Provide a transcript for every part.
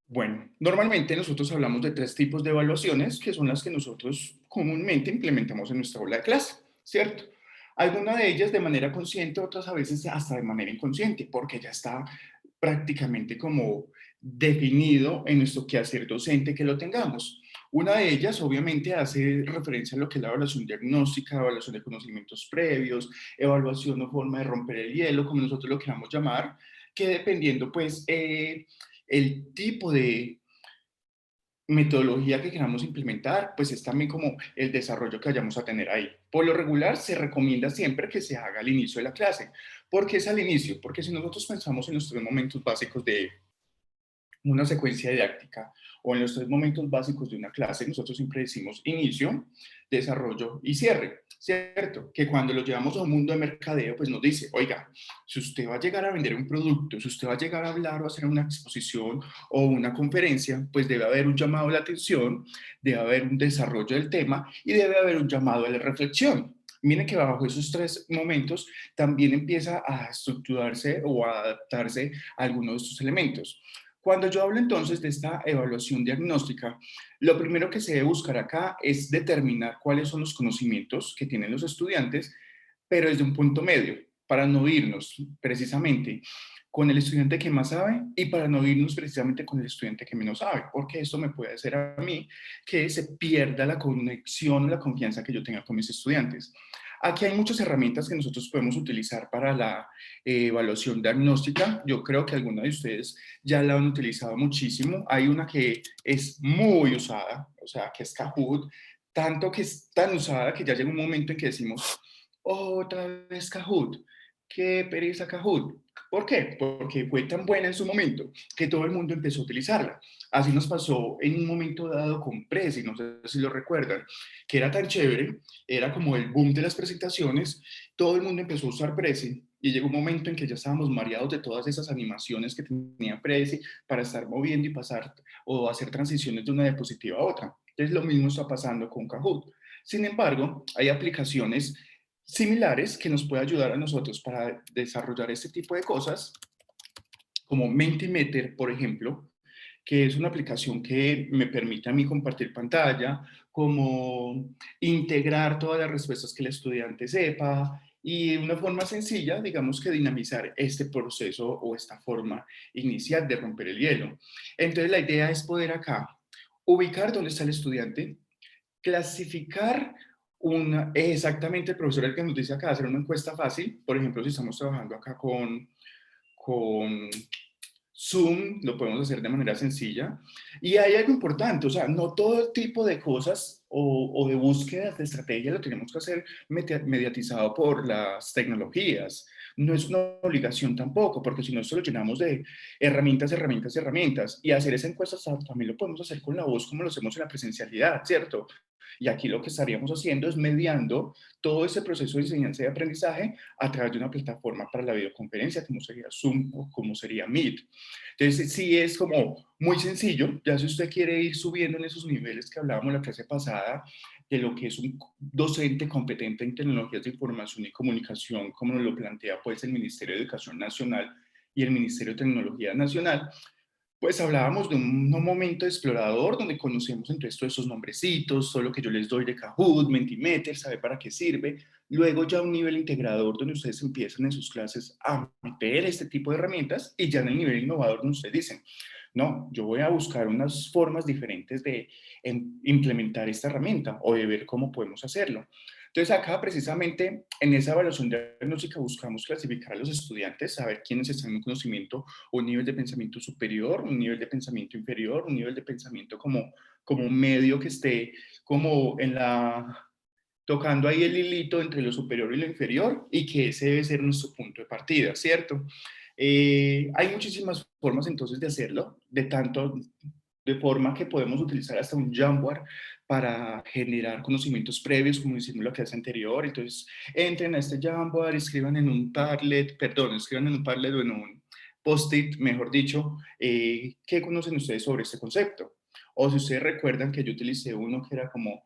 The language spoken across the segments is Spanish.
Bueno, normalmente nosotros hablamos de tres tipos de evaluaciones que son las que nosotros comúnmente implementamos en nuestra aula de clase, ¿cierto? Algunas de ellas de manera consciente, otras a veces hasta de manera inconsciente, porque ya está prácticamente como definido en nuestro quehacer docente que lo tengamos. Una de ellas, obviamente, hace referencia a lo que es la evaluación diagnóstica, evaluación de conocimientos previos, evaluación o forma de romper el hielo, como nosotros lo queramos llamar, que dependiendo, pues, el tipo de metodología que queramos implementar, pues es también como el desarrollo que vayamos a tener ahí. Por lo regular, se recomienda siempre que se haga al inicio de la clase. ¿Por qué es al inicio? Porque si nosotros pensamos en los tres momentos básicos de una secuencia didáctica o en los tres momentos básicos de una clase, nosotros siempre decimos inicio, desarrollo y cierre, ¿cierto? Que cuando lo llevamos a un mundo de mercadeo, pues nos dice, oiga, si usted va a llegar a vender un producto, si usted va a llegar a hablar o a hacer una exposición o una conferencia, pues debe haber un llamado a la atención, debe haber un desarrollo del tema y debe haber un llamado a la reflexión. Miren que bajo esos tres momentos también empieza a estructurarse o a adaptarse a algunos de estos elementos. Cuando yo hablo entonces de esta evaluación diagnóstica, lo primero que se debe buscar acá es determinar cuáles son los conocimientos que tienen los estudiantes, pero desde un punto medio, para no irnos precisamente con el estudiante que más sabe y para no irnos precisamente con el estudiante que menos sabe, porque esto me puede hacer a mí que se pierda la conexión, la confianza que yo tenga con mis estudiantes. Aquí hay muchas herramientas que nosotros podemos utilizar para la evaluación diagnóstica. Yo creo que algunos de ustedes ya la han utilizado muchísimo. Hay una que es muy usada, o sea, que es Kahoot, tanto que es tan usada que ya llega un momento en que decimos, otra vez Kahoot, qué pereza Kahoot. ¿Por qué? Porque fue tan buena en su momento que todo el mundo empezó a utilizarla. Así nos pasó en un momento dado con Prezi, no sé si lo recuerdan, que era tan chévere, era como el boom de las presentaciones, todo el mundo empezó a usar Prezi y llegó un momento en que ya estábamos mareados de todas esas animaciones que tenía Prezi para estar moviendo y pasar o hacer transiciones de una diapositiva a otra. Entonces lo mismo está pasando con Kahoot. Sin embargo, hay aplicaciones similares que nos pueden ayudar a nosotros para desarrollar este tipo de cosas, como Mentimeter, por ejemplo, que es una aplicación que me permite a mí compartir pantalla, como integrar todas las respuestas que el estudiante sepa y una forma sencilla, digamos que dinamizar este proceso o esta forma inicial de romper el hielo. Entonces la idea es poder acá ubicar dónde está el estudiante, clasificar exactamente el profesor el que nos dice acá, hacer una encuesta fácil, por ejemplo, si estamos trabajando acá con Zoom, lo podemos hacer de manera sencilla. Y hay algo importante, o sea, no todo tipo de cosas o de búsquedas de estrategia lo tenemos que hacer mediatizado por las tecnologías. No es una obligación tampoco, porque si no, esto lo llenamos de herramientas, herramientas, herramientas. Y hacer esa encuesta también lo podemos hacer con la voz, como lo hacemos en la presencialidad, ¿cierto? Y aquí lo que estaríamos haciendo es mediando todo ese proceso de enseñanza y aprendizaje a través de una plataforma para la videoconferencia, como sería Zoom o como sería Meet. Entonces, sí es como muy sencillo, ya si usted quiere ir subiendo en esos niveles que hablábamos la clase pasada, de lo que es un docente competente en tecnologías de información y comunicación, como nos lo plantea pues el Ministerio de Educación Nacional y el Ministerio de Tecnología Nacional, pues hablábamos de un momento explorador donde conocemos entonces todos esos nombrecitos, todo lo que yo les doy de Kahoot, Mentimeter, saber para qué sirve. Luego ya un nivel integrador donde ustedes empiezan en sus clases a meter este tipo de herramientas y ya en el nivel innovador donde ustedes dicen, no, yo voy a buscar unas formas diferentes de implementar esta herramienta o de ver cómo podemos hacerlo. Entonces acá precisamente en esa evaluación diagnóstica buscamos clasificar a los estudiantes, saber quiénes están en un conocimiento, un nivel de pensamiento superior, un nivel de pensamiento inferior, un nivel de pensamiento como medio que esté como en la tocando ahí el hilito entre lo superior y lo inferior y que ese debe ser nuestro punto de partida, ¿cierto? Hay muchísimas formas entonces de hacerlo, de forma que podemos utilizar hasta un Jamboard para generar conocimientos previos, como hicimos la clase anterior. Entonces, entren a este Jamboard, escriban en un Padlet, perdón, escriban en un Padlet o en un Post-it, mejor dicho, qué conocen ustedes sobre este concepto. O si ustedes recuerdan que yo utilicé uno que era como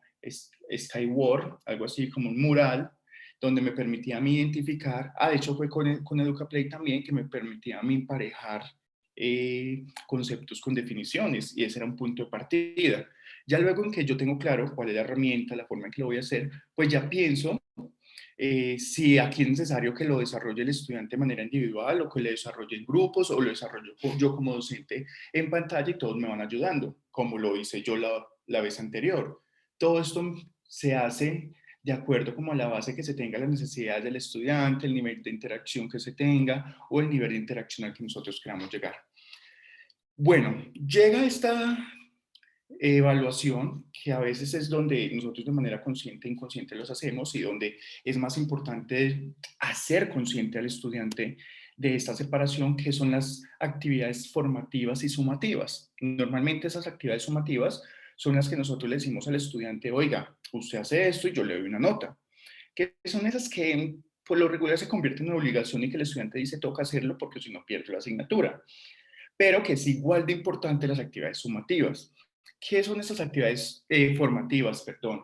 Skyward, algo así como un mural, donde me permitía a mí identificar, de hecho fue con Educaplay también, que me permitía a mí emparejar conceptos con definiciones, y ese era un punto de partida. Ya luego en que yo tengo claro cuál es la herramienta, la forma en que lo voy a hacer, pues ya pienso si aquí es necesario que lo desarrolle el estudiante de manera individual o que lo desarrolle en grupos o lo desarrollo yo como docente en pantalla y todos me van ayudando, como lo hice yo la vez anterior. Todo esto se hace de acuerdo como a la base que se tenga las necesidades del estudiante, el nivel de interacción que se tenga o el nivel de interacción al que nosotros queramos llegar. Bueno, llega esta evaluación, que a veces es donde nosotros de manera consciente e inconsciente los hacemos y donde es más importante hacer consciente al estudiante de esta separación, que son las actividades formativas y sumativas. Normalmente esas actividades sumativas son las que nosotros le decimos al estudiante, oiga, usted hace esto y yo le doy una nota, que son esas que por lo regular se convierten en obligación y que el estudiante dice toca hacerlo porque si no pierde la asignatura, pero que es igual de importante las actividades sumativas. ¿Qué son esas actividades formativas? Perdón.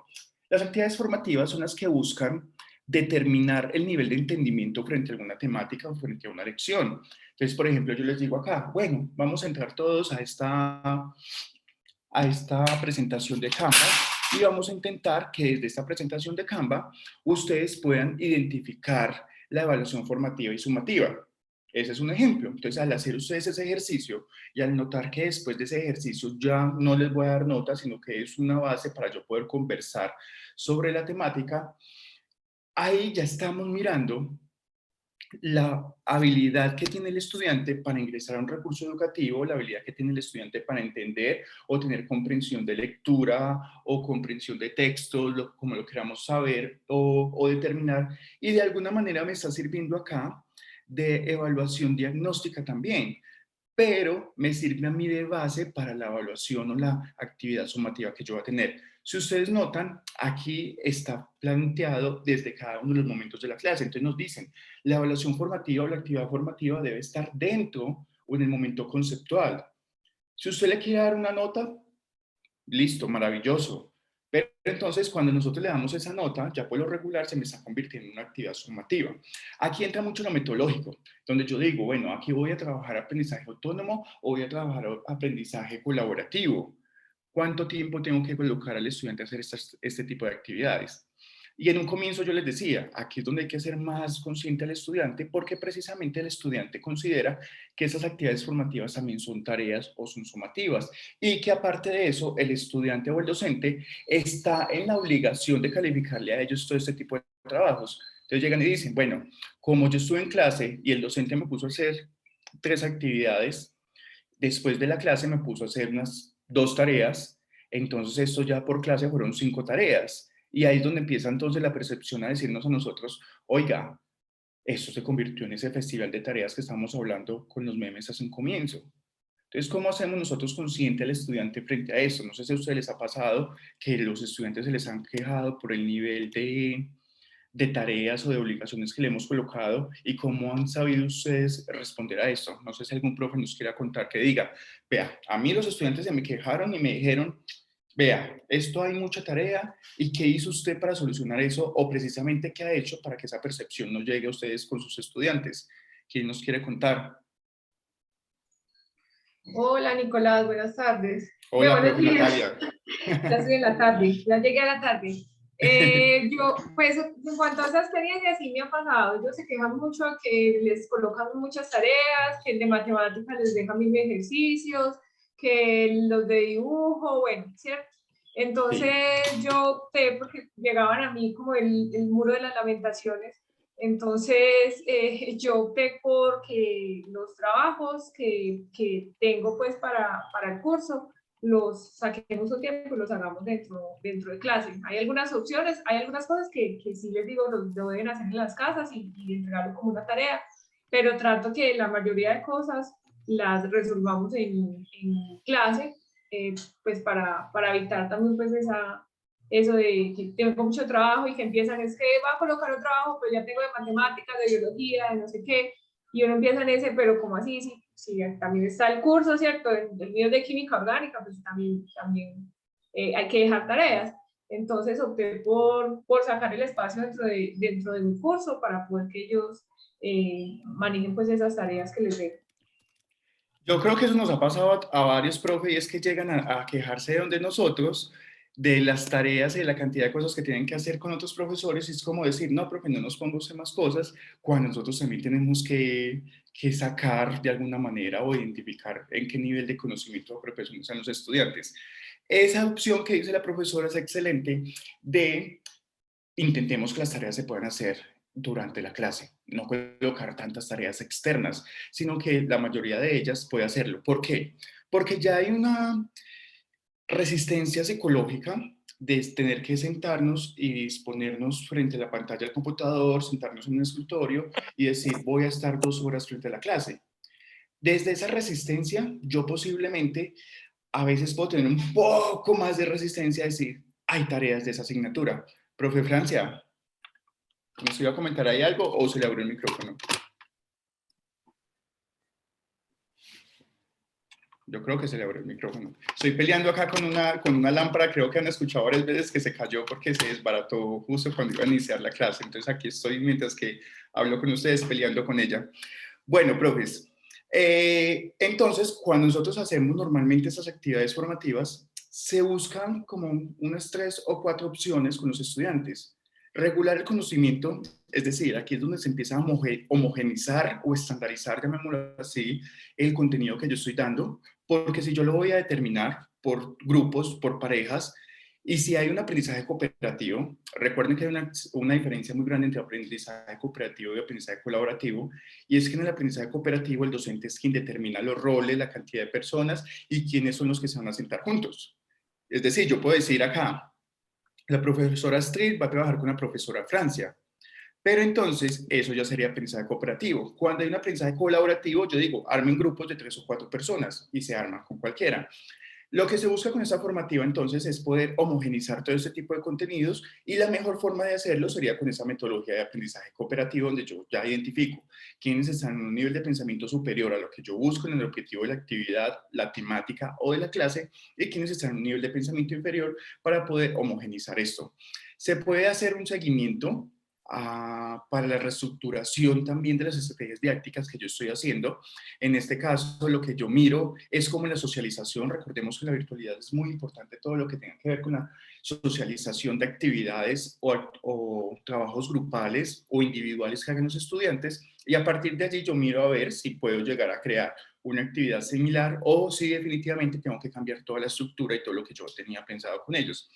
Las actividades formativas son las que buscan determinar el nivel de entendimiento frente a alguna temática o frente a una lección. Entonces, por ejemplo, yo les digo acá, bueno, vamos a entrar todos a esta presentación de Canva y vamos a intentar que desde esta presentación de Canva ustedes puedan identificar la evaluación formativa y sumativa. Ese es un ejemplo. Entonces, al hacer ustedes ese ejercicio y al notar que después de ese ejercicio ya no les voy a dar notas, sino que es una base para yo poder conversar sobre la temática, ahí ya estamos mirando la habilidad que tiene el estudiante para ingresar a un recurso educativo, la habilidad que tiene el estudiante para entender o tener comprensión de lectura o comprensión de textos, como lo queramos saber o determinar, y de alguna manera me está sirviendo acá de evaluación diagnóstica también, pero me sirve a mí de base para la evaluación o la actividad sumativa que yo voy a tener. Si ustedes notan, aquí está planteado desde cada uno de los momentos de la clase. Entonces nos dicen, la evaluación formativa o la actividad formativa debe estar dentro o en el momento conceptual. Si usted le quiere dar una nota, listo, maravilloso. Pero entonces, cuando nosotros le damos esa nota, ya por lo regular se me está convirtiendo en una actividad sumativa. Aquí entra mucho lo metodológico, donde yo digo, bueno, aquí voy a trabajar aprendizaje autónomo o voy a trabajar aprendizaje colaborativo. ¿Cuánto tiempo tengo que colocar al estudiante a hacer este tipo de actividades? Y en un comienzo yo les decía, aquí es donde hay que ser más consciente al estudiante, porque precisamente el estudiante considera que esas actividades formativas también son tareas o son sumativas, y que aparte de eso, el estudiante o el docente está en la obligación de calificarle a ellos todo este tipo de trabajos. Entonces llegan y dicen, bueno, como yo estuve en clase y el docente me puso a hacer 3 actividades, después de la clase me puso a hacer unas 2 tareas, entonces esto ya por clase fueron 5 tareas. Y ahí es donde empieza entonces la percepción a decirnos a nosotros, oiga, esto se convirtió en ese festival de tareas que estamos hablando con los memes hace un comienzo. Entonces, ¿cómo hacemos nosotros consciente al estudiante frente a esto? No sé si a ustedes les ha pasado que los estudiantes se les han quejado por el nivel de tareas o de obligaciones que le hemos colocado y cómo han sabido ustedes responder a esto. No sé si algún profe nos quiera contar que diga, vea, a mí los estudiantes se me quejaron y me dijeron, vea, esto hay mucha tarea y qué hizo usted para solucionar eso o precisamente qué ha hecho para que esa percepción no llegue a ustedes con sus estudiantes. ¿Quién nos quiere contar? Hola Nicolás, buenas tardes. Hola, Buenos profe días. Natalia. Ya estoy en la tarde, ya llegué a la tarde. Pues en cuanto a esa experiencia, sí me ha pasado. Ellos se quejan mucho que les colocan muchas tareas, que el de matemáticas les deja mil ejercicios, que los de dibujo, bueno, ¿cierto? Entonces Sí. yo opté porque llegaban a mí como el muro de las lamentaciones. Entonces yo opté por que los trabajos que tengo pues para el curso los saquemos un tiempo y los hagamos dentro de clase. Hay algunas opciones, hay algunas cosas que sí les digo, lo deben hacer en las casas y entregarlo como una tarea, pero trato que la mayoría de cosas las resolvamos en clase, pues para evitar también pues eso de que tengo mucho trabajo y que empiezan, es que va a colocar un trabajo, pero ya tengo de matemáticas, de biología, de no sé qué, y uno empieza en ese, pero ¿cómo así? Sí, también está el curso, ¿cierto? El mío es de química orgánica, pues también hay que dejar tareas. Entonces opté por sacar el espacio dentro de mi curso para poder que ellos manejen pues esas tareas que les dejo. Yo creo que eso nos ha pasado a varios profes y es que llegan a quejarse de donde nosotros, de las tareas y de la cantidad de cosas que tienen que hacer con otros profesores y es como decir, no, profe, no nos ponga usted más cosas cuando nosotros también tenemos que sacar de alguna manera o identificar en qué nivel de conocimiento o preparación están los estudiantes. Esa opción que dice la profesora es excelente de intentemos que las tareas se puedan hacer durante la clase, no colocar tantas tareas externas, sino que la mayoría de ellas puede hacerlo. ¿Por qué? Porque ya hay una resistencia psicológica de tener que sentarnos y disponernos frente a la pantalla del computador, sentarnos en un escritorio y decir, voy a estar 2 horas frente a la clase. Desde esa resistencia, yo posiblemente a veces puedo tener un poco más de resistencia a decir, hay tareas de esa asignatura. Profe Francia, ¿nos iba a comentar ahí algo o se le abrió el micrófono? Yo creo que se le abrió el micrófono. Estoy peleando acá con una lámpara, creo que han escuchado varias veces que se cayó porque se desbarató justo cuando iba a iniciar la clase. Entonces aquí estoy mientras que hablo con ustedes peleando con ella. Bueno, profes, entonces cuando nosotros hacemos normalmente esas actividades formativas, se buscan como unas 3 o 4 opciones con los estudiantes. Regular el conocimiento, es decir, aquí es donde se empieza a homogenizar o estandarizar, llamémoslo así, el contenido que yo estoy dando, porque si yo lo voy a determinar por grupos, por parejas, y si hay un aprendizaje cooperativo, recuerden que hay una diferencia muy grande entre aprendizaje cooperativo y aprendizaje colaborativo, y es que en el aprendizaje cooperativo el docente es quien determina los roles, la cantidad de personas y quiénes son los que se van a sentar juntos. Es decir, yo puedo decir acá, la profesora Street va a trabajar con la profesora Francia, pero entonces eso ya sería aprendizaje cooperativo. Cuando hay un aprendizaje colaborativo, yo digo, armen grupos de 3 o 4 personas y se arman con cualquiera. Lo que se busca con esta formativa entonces es poder homogenizar todo este tipo de contenidos y la mejor forma de hacerlo sería con esa metodología de aprendizaje cooperativo donde yo ya identifico quiénes están en un nivel de pensamiento superior a lo que yo busco en el objetivo de la actividad, la temática o de la clase y quiénes están en un nivel de pensamiento inferior para poder homogenizar esto. Se puede hacer un seguimiento para la reestructuración también de las estrategias didácticas que yo estoy haciendo. En este caso, lo que yo miro es como la socialización. Recordemos que la virtualidad es muy importante, todo lo que tenga que ver con la socialización de actividades o trabajos grupales o individuales que hagan los estudiantes. Y a partir de allí yo miro a ver si puedo llegar a crear una actividad similar o si definitivamente tengo que cambiar toda la estructura y todo lo que yo tenía pensado con ellos.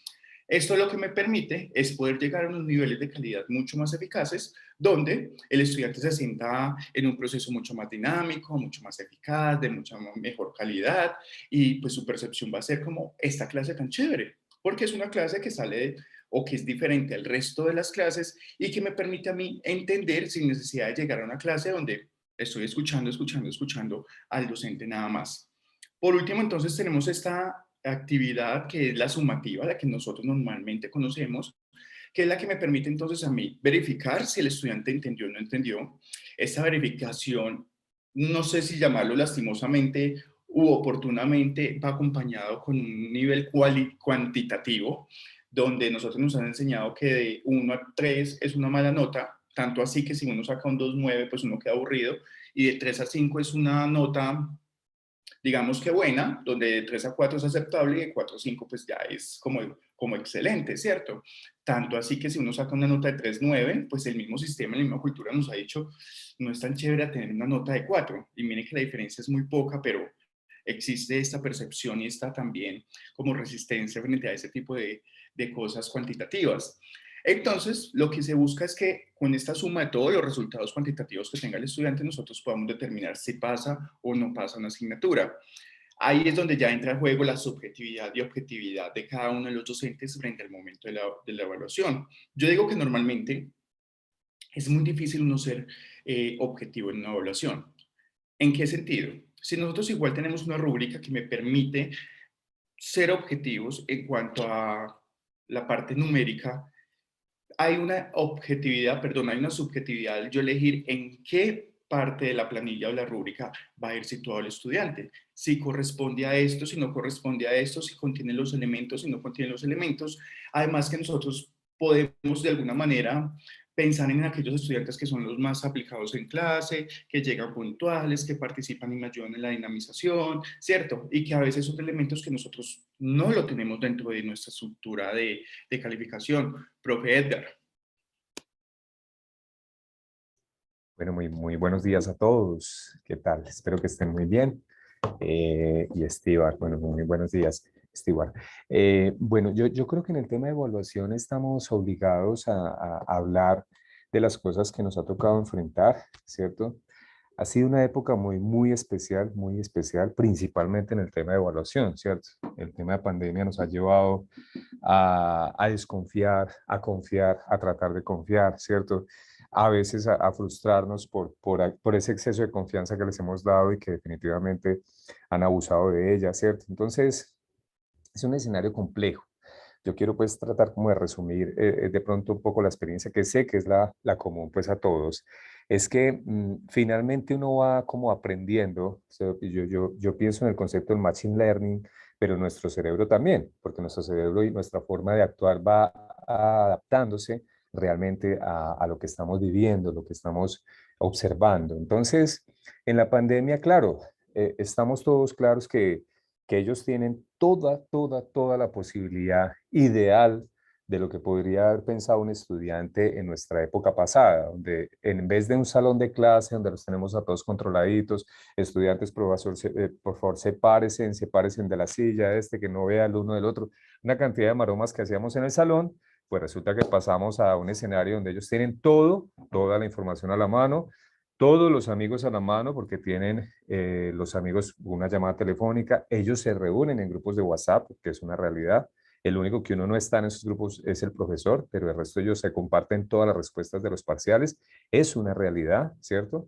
Esto lo que me permite es poder llegar a unos niveles de calidad mucho más eficaces, donde el estudiante se sienta en un proceso mucho más dinámico, mucho más eficaz, de mucha mejor calidad, y pues su percepción va a ser como esta clase tan chévere, porque es una clase que sale o que es diferente al resto de las clases y que me permite a mí entender sin necesidad de llegar a una clase donde estoy escuchando al docente nada más. Por último, entonces tenemos esta actividad que es la sumativa, la que nosotros normalmente conocemos, que es la que me permite entonces a mí verificar si el estudiante entendió o no entendió. Esta verificación, no sé si llamarlo lastimosamente u oportunamente, va acompañado con un nivel cuantitativo, donde nosotros nos han enseñado que de 1 a 3 es una mala nota, tanto así que si uno saca un 2,9, pues uno queda aburrido, y de 3 a 5 es una nota digamos que buena, donde de 3 a 4 es aceptable y de 4 a 5 pues ya es como excelente, ¿cierto? Tanto así que si uno saca una nota de 3,9, pues el mismo sistema, la misma cultura nos ha dicho, no es tan chévere tener una nota de 4. Y miren que la diferencia es muy poca, pero existe esta percepción y esta también como resistencia frente a ese tipo de cosas cuantitativas. Entonces, lo que se busca es que con esta suma de todos los resultados cuantitativos que tenga el estudiante, nosotros podamos determinar si pasa o no pasa una asignatura. Ahí es donde ya entra en juego la subjetividad y objetividad de cada uno de los docentes frente al momento de la evaluación. Yo digo que normalmente es muy difícil uno ser objetivo en una evaluación. ¿En qué sentido? Si nosotros igual tenemos una rúbrica que me permite ser objetivos en cuanto a la parte numérica, hay una objetividad, perdón, hay una subjetividad al yo elegir en qué parte de la planilla o la rúbrica va a ir situado el estudiante. Si corresponde a esto, si no corresponde a esto, si contiene los elementos, si no contiene los elementos. Además que nosotros podemos de alguna manera pensar en aquellos estudiantes que son los más aplicados en clase, que llegan puntuales, que participan y me ayudan en la dinamización, ¿cierto? Y que a veces son elementos que nosotros no lo tenemos dentro de nuestra estructura de calificación. Profe Edgar. Bueno, muy buenos días a todos. ¿Qué tal? Espero que estén muy bien. Y Estibar, bueno, muy buenos días, Estibar. Bueno, yo creo que en el tema de evaluación estamos obligados a hablar de las cosas que nos ha tocado enfrentar, ¿cierto? Ha sido una época muy especial, principalmente en el tema de evaluación, ¿cierto? El tema de pandemia nos ha llevado a desconfiar, a confiar, a tratar de confiar, ¿cierto? A veces a frustrarnos por ese exceso de confianza que les hemos dado y que definitivamente han abusado de ella, ¿cierto? Entonces, es un escenario complejo. Yo quiero pues tratar como de resumir de pronto un poco la experiencia que sé que es la común pues a todos. Es que finalmente uno va como aprendiendo, o sea, yo pienso en el concepto del machine learning, pero nuestro cerebro también, porque nuestro cerebro y nuestra forma de actuar va adaptándose realmente a lo que estamos viviendo, lo que estamos observando. Entonces, en la pandemia, claro, estamos todos claros que ellos tienen toda la posibilidad ideal de lo que podría haber pensado un estudiante en nuestra época pasada, donde en vez de un salón de clase donde los tenemos a todos controladitos, estudiantes, profesor, por favor, sepárense de la silla, que no vea el uno del otro, una cantidad de maromas que hacíamos en el salón, pues resulta que pasamos a un escenario donde ellos tienen toda la información a la mano, todos los amigos a la mano porque tienen los amigos una llamada telefónica, ellos se reúnen en grupos de WhatsApp, que es una realidad. El único que uno no está en esos grupos es el profesor, pero el resto de ellos se comparten todas las respuestas de los parciales. Es una realidad, ¿cierto?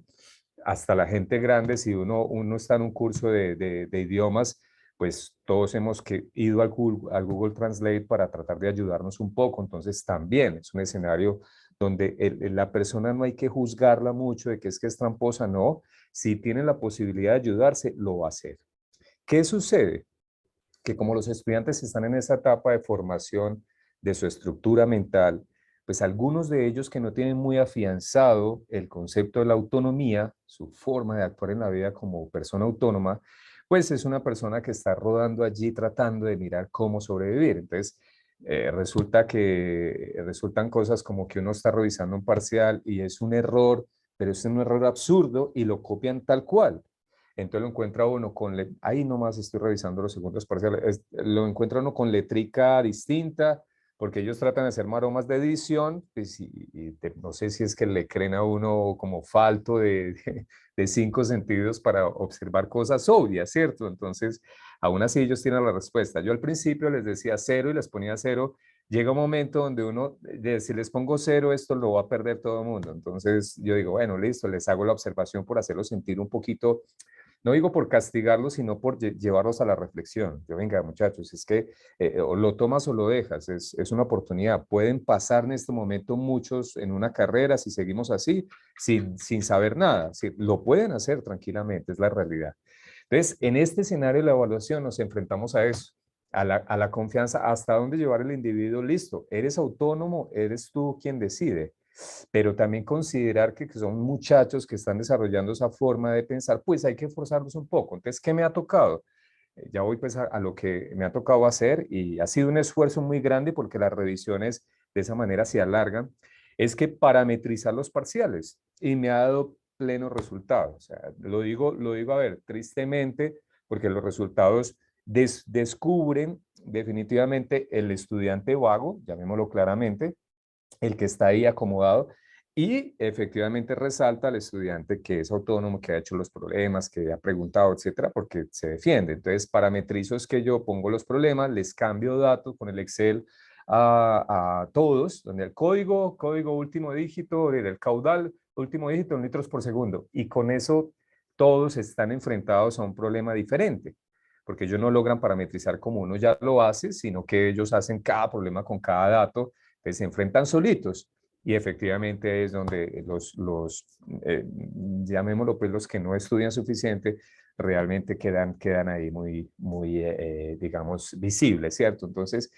Hasta la gente grande, si uno está en un curso de idiomas, pues todos hemos ido al Google Translate para tratar de ayudarnos un poco. Entonces también es un escenario donde la persona no hay que juzgarla mucho de que es tramposa, no. Si tiene la posibilidad de ayudarse, lo va a hacer. ¿Qué sucede? Que como los estudiantes están en esa etapa de formación de su estructura mental, pues algunos de ellos que no tienen muy afianzado el concepto de la autonomía, su forma de actuar en la vida como persona autónoma, pues es una persona que está rodando allí tratando de mirar cómo sobrevivir. Entonces, resultan cosas como que uno está revisando un parcial y es un error, pero es un error absurdo y lo copian tal cual. Entonces lo encuentra uno ahí nomás estoy revisando los segundos parciales, lo encuentra uno con letrica distinta, porque ellos tratan de hacer maromas de edición, pues, no sé si es que le creen a uno como falto de cinco sentidos para observar cosas obvias, ¿cierto? Entonces, aún así ellos tienen la respuesta. Yo al principio les decía cero y les ponía cero. Llega un momento donde si les pongo cero, esto lo va a perder todo el mundo. Entonces yo digo, bueno, listo, les hago la observación por hacerlo sentir un poquito, no digo por castigarlos, sino por llevarlos a la reflexión. Yo, venga, muchachos, es que o lo tomas o lo dejas, es una oportunidad. Pueden pasar en este momento muchos en una carrera si seguimos así, sin saber nada. Sí, lo pueden hacer tranquilamente, es la realidad. Entonces, en este escenario de la evaluación nos enfrentamos a eso, a la confianza, hasta dónde llevar el individuo, listo. Eres autónomo, eres tú quien decide, pero también considerar que son muchachos que están desarrollando esa forma de pensar, pues hay que forzarlos un poco. Entonces, ¿qué me ha tocado? Ya voy pues a lo que me ha tocado hacer y ha sido un esfuerzo muy grande porque las revisiones de esa manera se alargan, es que parametrizar los parciales y me ha dado pleno resultado. O sea, lo digo a ver, tristemente, porque los resultados descubren definitivamente el estudiante vago, llamémoslo claramente, el que está ahí acomodado, y efectivamente resalta al estudiante que es autónomo, que ha hecho los problemas, que ha preguntado, etcétera, porque se defiende. Entonces, parametrizo es que yo pongo los problemas, les cambio datos con el Excel a todos, donde el código último dígito, el caudal último dígito en litros por segundo, y con eso todos están enfrentados a un problema diferente, porque ellos no logran parametrizar como uno ya lo hace, sino que ellos hacen cada problema con cada dato, que se enfrentan solitos. Y efectivamente es donde llamémoslo pues los que no estudian suficiente, realmente quedan ahí digamos, visibles, ¿cierto? Entonces,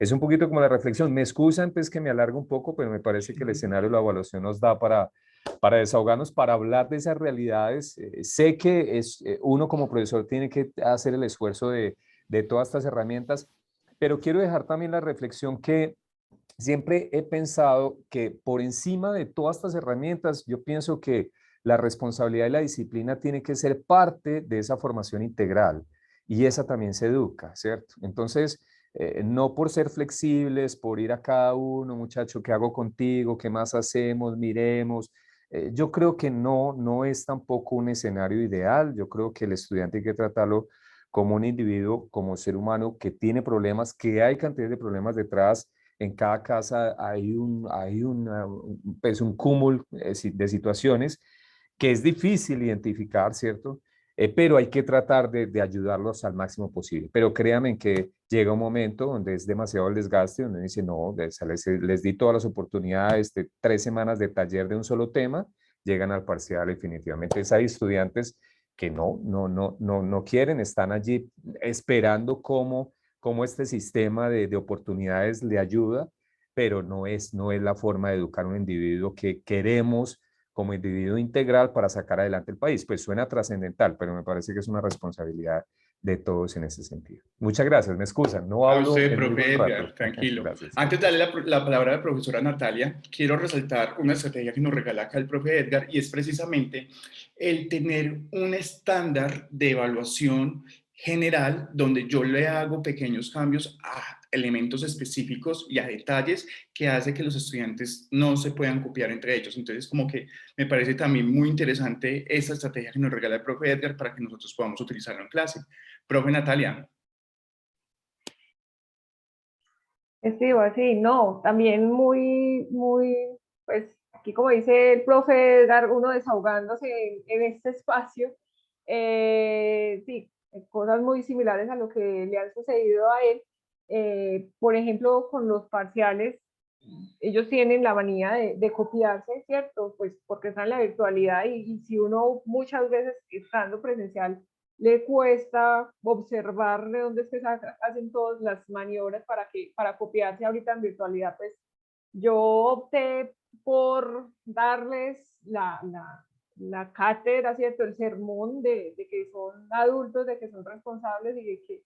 es un poquito como la reflexión. Me excusan pues que me alargo un poco, pero me parece que el escenario de la evaluación nos da para desahogarnos, para hablar de esas realidades. Sé que uno como profesor tiene que hacer el esfuerzo de todas estas herramientas, pero quiero dejar también la reflexión que siempre he pensado que por encima de todas estas herramientas, yo pienso que la responsabilidad y la disciplina tiene que ser parte de esa formación integral y esa también se educa, ¿cierto? Entonces, no por ser flexibles, por ir a cada uno, muchacho, ¿qué hago contigo? ¿Qué más hacemos? Miremos. Yo creo que no es tampoco un escenario ideal. Yo creo que el estudiante hay que tratarlo como un individuo, como ser humano que tiene problemas, que hay cantidad de problemas detrás. En cada casa pues un cúmulo de situaciones que es difícil identificar, ¿cierto? Pero hay que tratar de ayudarlos al máximo posible. Pero créanme que llega un momento donde es demasiado el desgaste, donde dice, no, les di todas las oportunidades de 3 semanas de taller de un solo tema, llegan al parcial y definitivamente hay estudiantes que no quieren, están allí esperando cómo este sistema de oportunidades le ayuda, pero no es la forma de educar a un individuo que queremos como individuo integral para sacar adelante el país. Pues suena trascendental, pero me parece que es una responsabilidad de todos en ese sentido. Muchas gracias, me excusan, no A hablo usted, en muy buen profe rato. Edgar, tranquilo. Gracias. Antes de darle la palabra a la profesora Natalia, quiero resaltar una estrategia que nos regala acá el profe Edgar y es precisamente el tener un estándar de evaluación general donde yo le hago pequeños cambios a elementos específicos y a detalles que hace que los estudiantes no se puedan copiar entre ellos. Entonces, como que me parece también muy interesante esta estrategia que nos regala el profe Edgar para que nosotros podamos utilizarlo en clase. Profe Natalia. Sí, así, no, también pues aquí como dice el profe Edgar, uno desahogándose en este espacio, sí, cosas muy similares a lo que le han sucedido a él. Por ejemplo, con los parciales, ellos tienen la manía de copiarse, ¿cierto? Pues porque están en la virtualidad y si uno muchas veces estando presencial le cuesta observar de dónde es que hacen todas las maniobras para copiarse ahorita en virtualidad, pues yo opté por darles la cátedra, ¿cierto? El sermón de que son adultos, de que son responsables y de que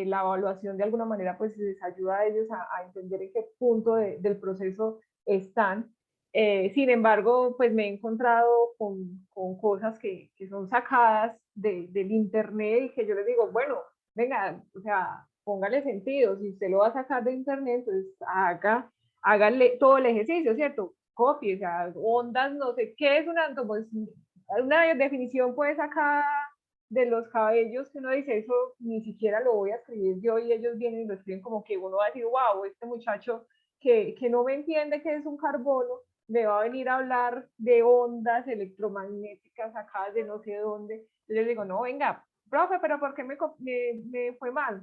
la evaluación de alguna manera pues les ayuda a ellos a entender en qué punto del proceso están. Sin embargo, pues me he encontrado con cosas que son sacadas del internet y que yo les digo, bueno, venga, o sea, póngale sentido, si usted lo va a sacar de internet, pues hágale todo el ejercicio, ¿cierto? Copie, o sea, ondas, no sé qué es pues, una definición puede sacar de los cabellos que uno dice, eso ni siquiera lo voy a escribir yo y ellos vienen y lo escriben como que uno va a decir, wow, este muchacho que no me entiende que es un carbono, me va a venir a hablar de ondas electromagnéticas sacadas de no sé dónde. Yo les digo, no, venga, profe, pero ¿por qué me fue mal?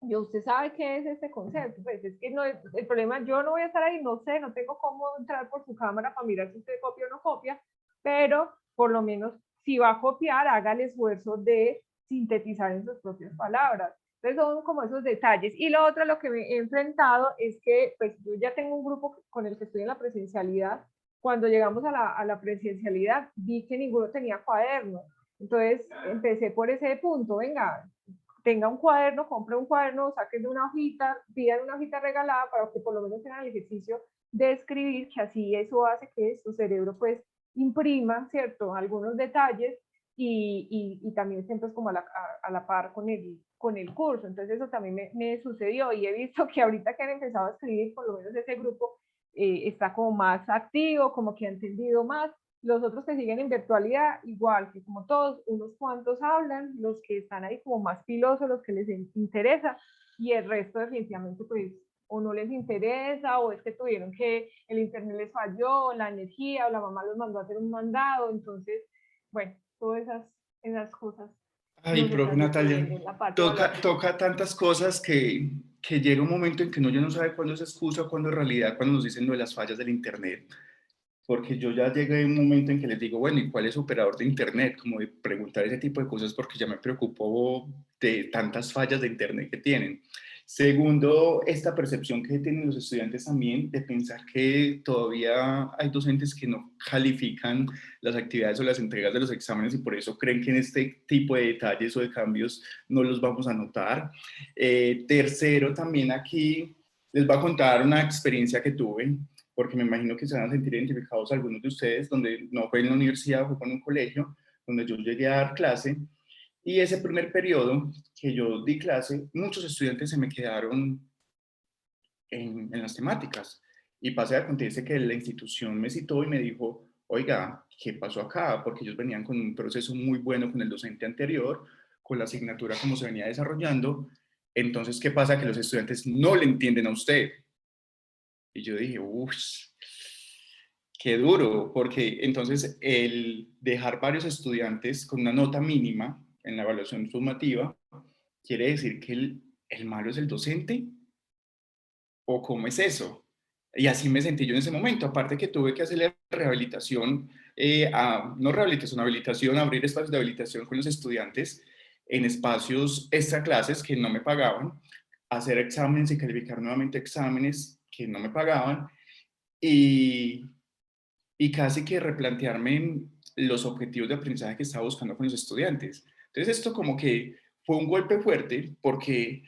Yo, usted sabe qué es este concepto, pues es que no, el problema, yo no voy a estar ahí, no sé, no tengo cómo entrar por su cámara para mirar si usted copia o no copia, pero por lo menos si va a copiar, haga el esfuerzo de sintetizar en sus propias palabras. Entonces son como esos detalles. Y lo otro, lo que me he enfrentado es que pues yo ya tengo un grupo con el que estoy en la presencialidad. Cuando llegamos a la presencialidad, vi que ninguno tenía cuaderno. Entonces empecé por ese punto, venga, tenga un cuaderno, compre un cuaderno, saquen una hojita, pidan una hojita regalada para que por lo menos tengan el ejercicio de escribir, que así eso hace que su cerebro pues imprima, ¿cierto? Algunos detalles y también siempre es como a la par con el curso. Entonces eso también me sucedió y he visto que ahorita que han empezado a escribir, por lo menos ese grupo está como más activo, como que ha entendido más. Los otros que siguen en virtualidad, igual que como todos, unos cuantos hablan, los que están ahí como más pilosos, los que les interesa, y el resto definitivamente pues o no les interesa, o es que tuvieron que, el internet les falló, la energía, o la mamá los mandó a hacer un mandado, entonces, bueno, todas esas cosas Ay, nos profe están Natalia, sucediendo en la parte de evaluación. toca tantas cosas que llega un momento en que uno ya no sabe cuándo es excusa o cuándo es realidad, cuando nos dicen lo de las fallas del internet. Porque yo ya llegué a un momento en que les digo, bueno, ¿y cuál es su operador de internet? Como de preguntar ese tipo de cosas porque ya me preocupo de tantas fallas de internet que tienen. Segundo, esta percepción que tienen los estudiantes también de pensar que todavía hay docentes que no califican las actividades o las entregas de los exámenes y por eso creen que en este tipo de detalles o de cambios no los vamos a notar. Tercero, también aquí les voy a contar una experiencia que tuve, porque me imagino que se van a sentir identificados algunos de ustedes, donde no fue en la universidad, fue con un colegio, donde yo llegué a dar clase. Y ese primer periodo que yo di clase, muchos estudiantes se me quedaron en las temáticas. Y pasa y acontece que la institución me citó y me dijo, oiga, ¿qué pasó acá? Porque ellos venían con un proceso muy bueno con el docente anterior, con la asignatura como se venía desarrollando. Entonces, ¿qué pasa? Que los estudiantes no le entienden a usted. Y yo dije, uff, qué duro, porque entonces el dejar varios estudiantes con una nota mínima en la evaluación sumativa, ¿quiere decir que el malo es el docente? ¿O cómo es eso? Y así me sentí yo en ese momento, aparte que tuve que hacerle rehabilitación, no rehabilitación, habilitación, abrir espacios de habilitación con los estudiantes en espacios extra clases que no me pagaban, hacer exámenes y calificar nuevamente exámenes que no me pagaban, y casi que replantearme los objetivos de aprendizaje que estaba buscando con los estudiantes. Entonces esto como que fue un golpe fuerte, porque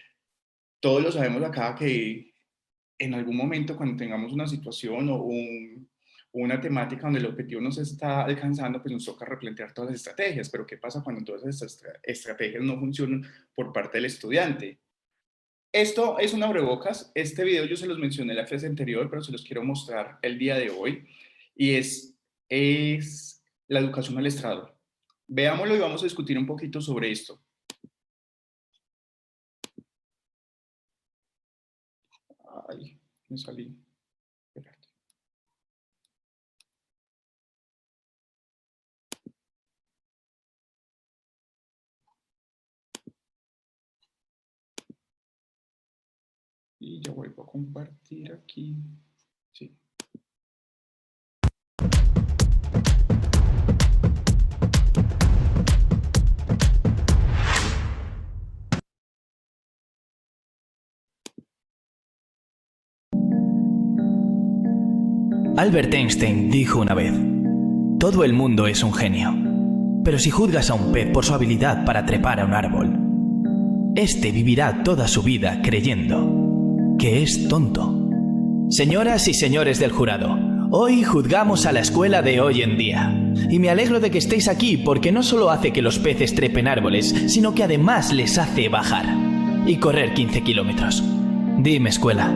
todos lo sabemos acá que en algún momento cuando tengamos una situación o una temática donde el objetivo no se está alcanzando, pues nos toca replantear todas las estrategias. Pero ¿qué pasa cuando todas esas estrategias no funcionan por parte del estudiante? Esto es un abrebocas. Este video yo se los mencioné en la clase anterior, pero se los quiero mostrar el día de hoy. Y es la educación al estrado. Veámoslo y vamos a discutir un poquito sobre esto. Ay, me salí. Espérate. Y ya vuelvo a compartir aquí. Sí. Albert Einstein dijo una vez: todo el mundo es un genio, pero si juzgas a un pez por su habilidad para trepar a un árbol, este vivirá toda su vida creyendo que es tonto. Señoras y señores del jurado, hoy juzgamos a la escuela de hoy en día. Y me alegro de que estéis aquí porque no solo hace que los peces trepen árboles, sino que además les hace bajar y correr 15 kilómetros. Dime, escuela,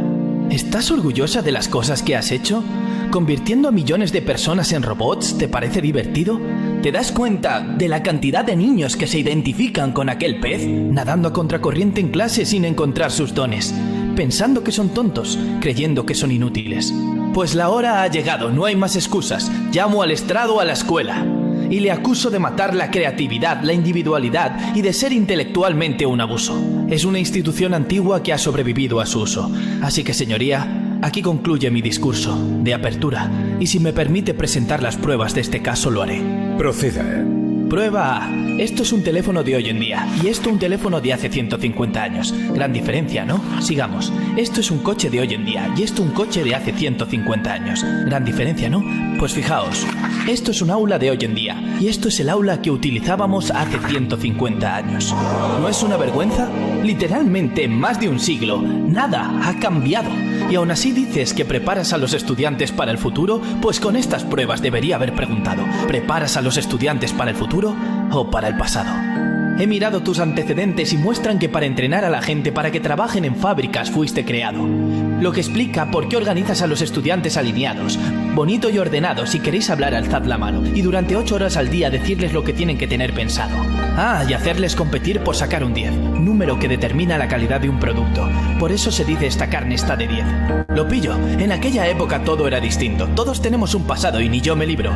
¿estás orgullosa de las cosas que has hecho? ¿Convirtiendo a millones de personas en robots te parece divertido? ¿Te das cuenta de la cantidad de niños que se identifican con aquel pez, nadando a contracorriente en clase sin encontrar sus dones, pensando que son tontos, creyendo que son inútiles? Pues la hora ha llegado, no hay más excusas. Llamo al estrado a la escuela y le acuso de matar la creatividad, la individualidad y de ser intelectualmente un abuso. Es una institución antigua que ha sobrevivido a su uso. Así que, señoría, aquí concluye mi discurso de apertura, y si me permite presentar las pruebas de este caso, lo haré. Proceda. Prueba A. Esto es un teléfono de hoy en día, y esto un teléfono de hace 150 años. Gran diferencia, ¿no? Sigamos. Esto es un coche de hoy en día, y esto un coche de hace 150 años. Gran diferencia, ¿no? Pues fijaos. Esto es un aula de hoy en día, y esto es el aula que utilizábamos hace 150 años. ¿No es una vergüenza? Literalmente, en más de un siglo, nada ha cambiado. Y aún así dices que preparas a los estudiantes para el futuro, pues con estas pruebas debería haber preguntado: ¿preparas a los estudiantes para el futuro o para el pasado? He mirado tus antecedentes y muestran que para entrenar a la gente para que trabajen en fábricas fuiste creado. Lo que explica por qué organizas a los estudiantes alineados, bonito y ordenado. Si queréis hablar, alzad la mano y durante 8 horas al día decirles lo que tienen que tener pensado. Ah, y hacerles competir por sacar un 10, número que determina la calidad de un producto. Por eso se dice: esta carne está de 10. Lo pillo, en aquella época todo era distinto. Todos tenemos un pasado y ni yo me libro.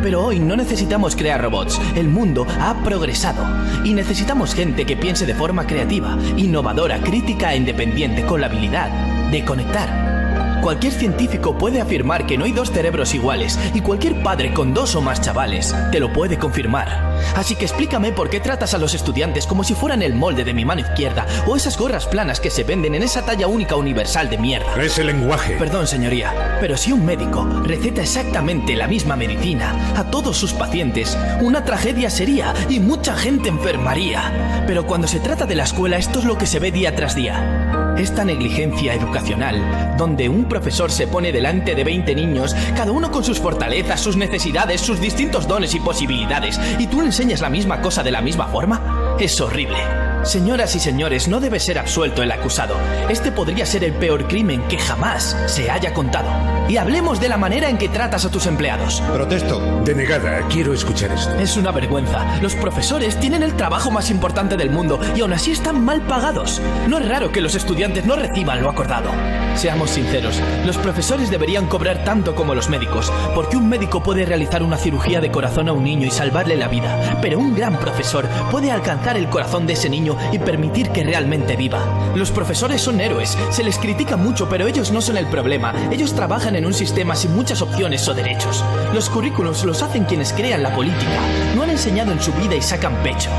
Pero hoy no necesitamos crear robots. El mundo ha progresado y necesitamos gente que piense de forma creativa, innovadora, crítica e independiente, con la habilidad de conectar. Cualquier científico puede afirmar que no hay dos cerebros iguales y cualquier padre con dos o más chavales te lo puede confirmar. Así que explícame por qué tratas a los estudiantes como si fueran el molde de mi mano izquierda o esas gorras planas que se venden en esa talla única universal de mierda. Es el lenguaje. Perdón, señoría, pero si un médico receta exactamente la misma medicina a todos sus pacientes, una tragedia sería y mucha gente enfermaría. Pero cuando se trata de la escuela, esto es lo que se ve día tras día. Esta negligencia educacional, donde un profesor se pone delante de 20 niños, cada uno con sus fortalezas, sus necesidades, sus distintos dones y posibilidades, y tú le enseñas la misma cosa de la misma forma, es horrible. Señoras y señores, no debe ser absuelto el acusado. Este podría ser el peor crimen que jamás se haya contado. Y hablemos de la manera en que tratas a tus empleados. Protesto. Denegada, quiero escuchar esto. Es una vergüenza. Los profesores tienen el trabajo más importante del mundo y aún así están mal pagados. No es raro que los estudiantes no reciban lo acordado. Seamos sinceros, los profesores deberían cobrar tanto como los médicos, porque un médico puede realizar una cirugía de corazón a un niño y salvarle la vida, pero un gran profesor puede alcanzar el corazón de ese niño y permitir que realmente viva. Los profesores son héroes, se les critica mucho, pero ellos no son el problema. Ellos trabajan en un sistema sin muchas opciones o derechos. Los currículos los hacen quienes crean la política. No han enseñado en su vida y sacan pecho.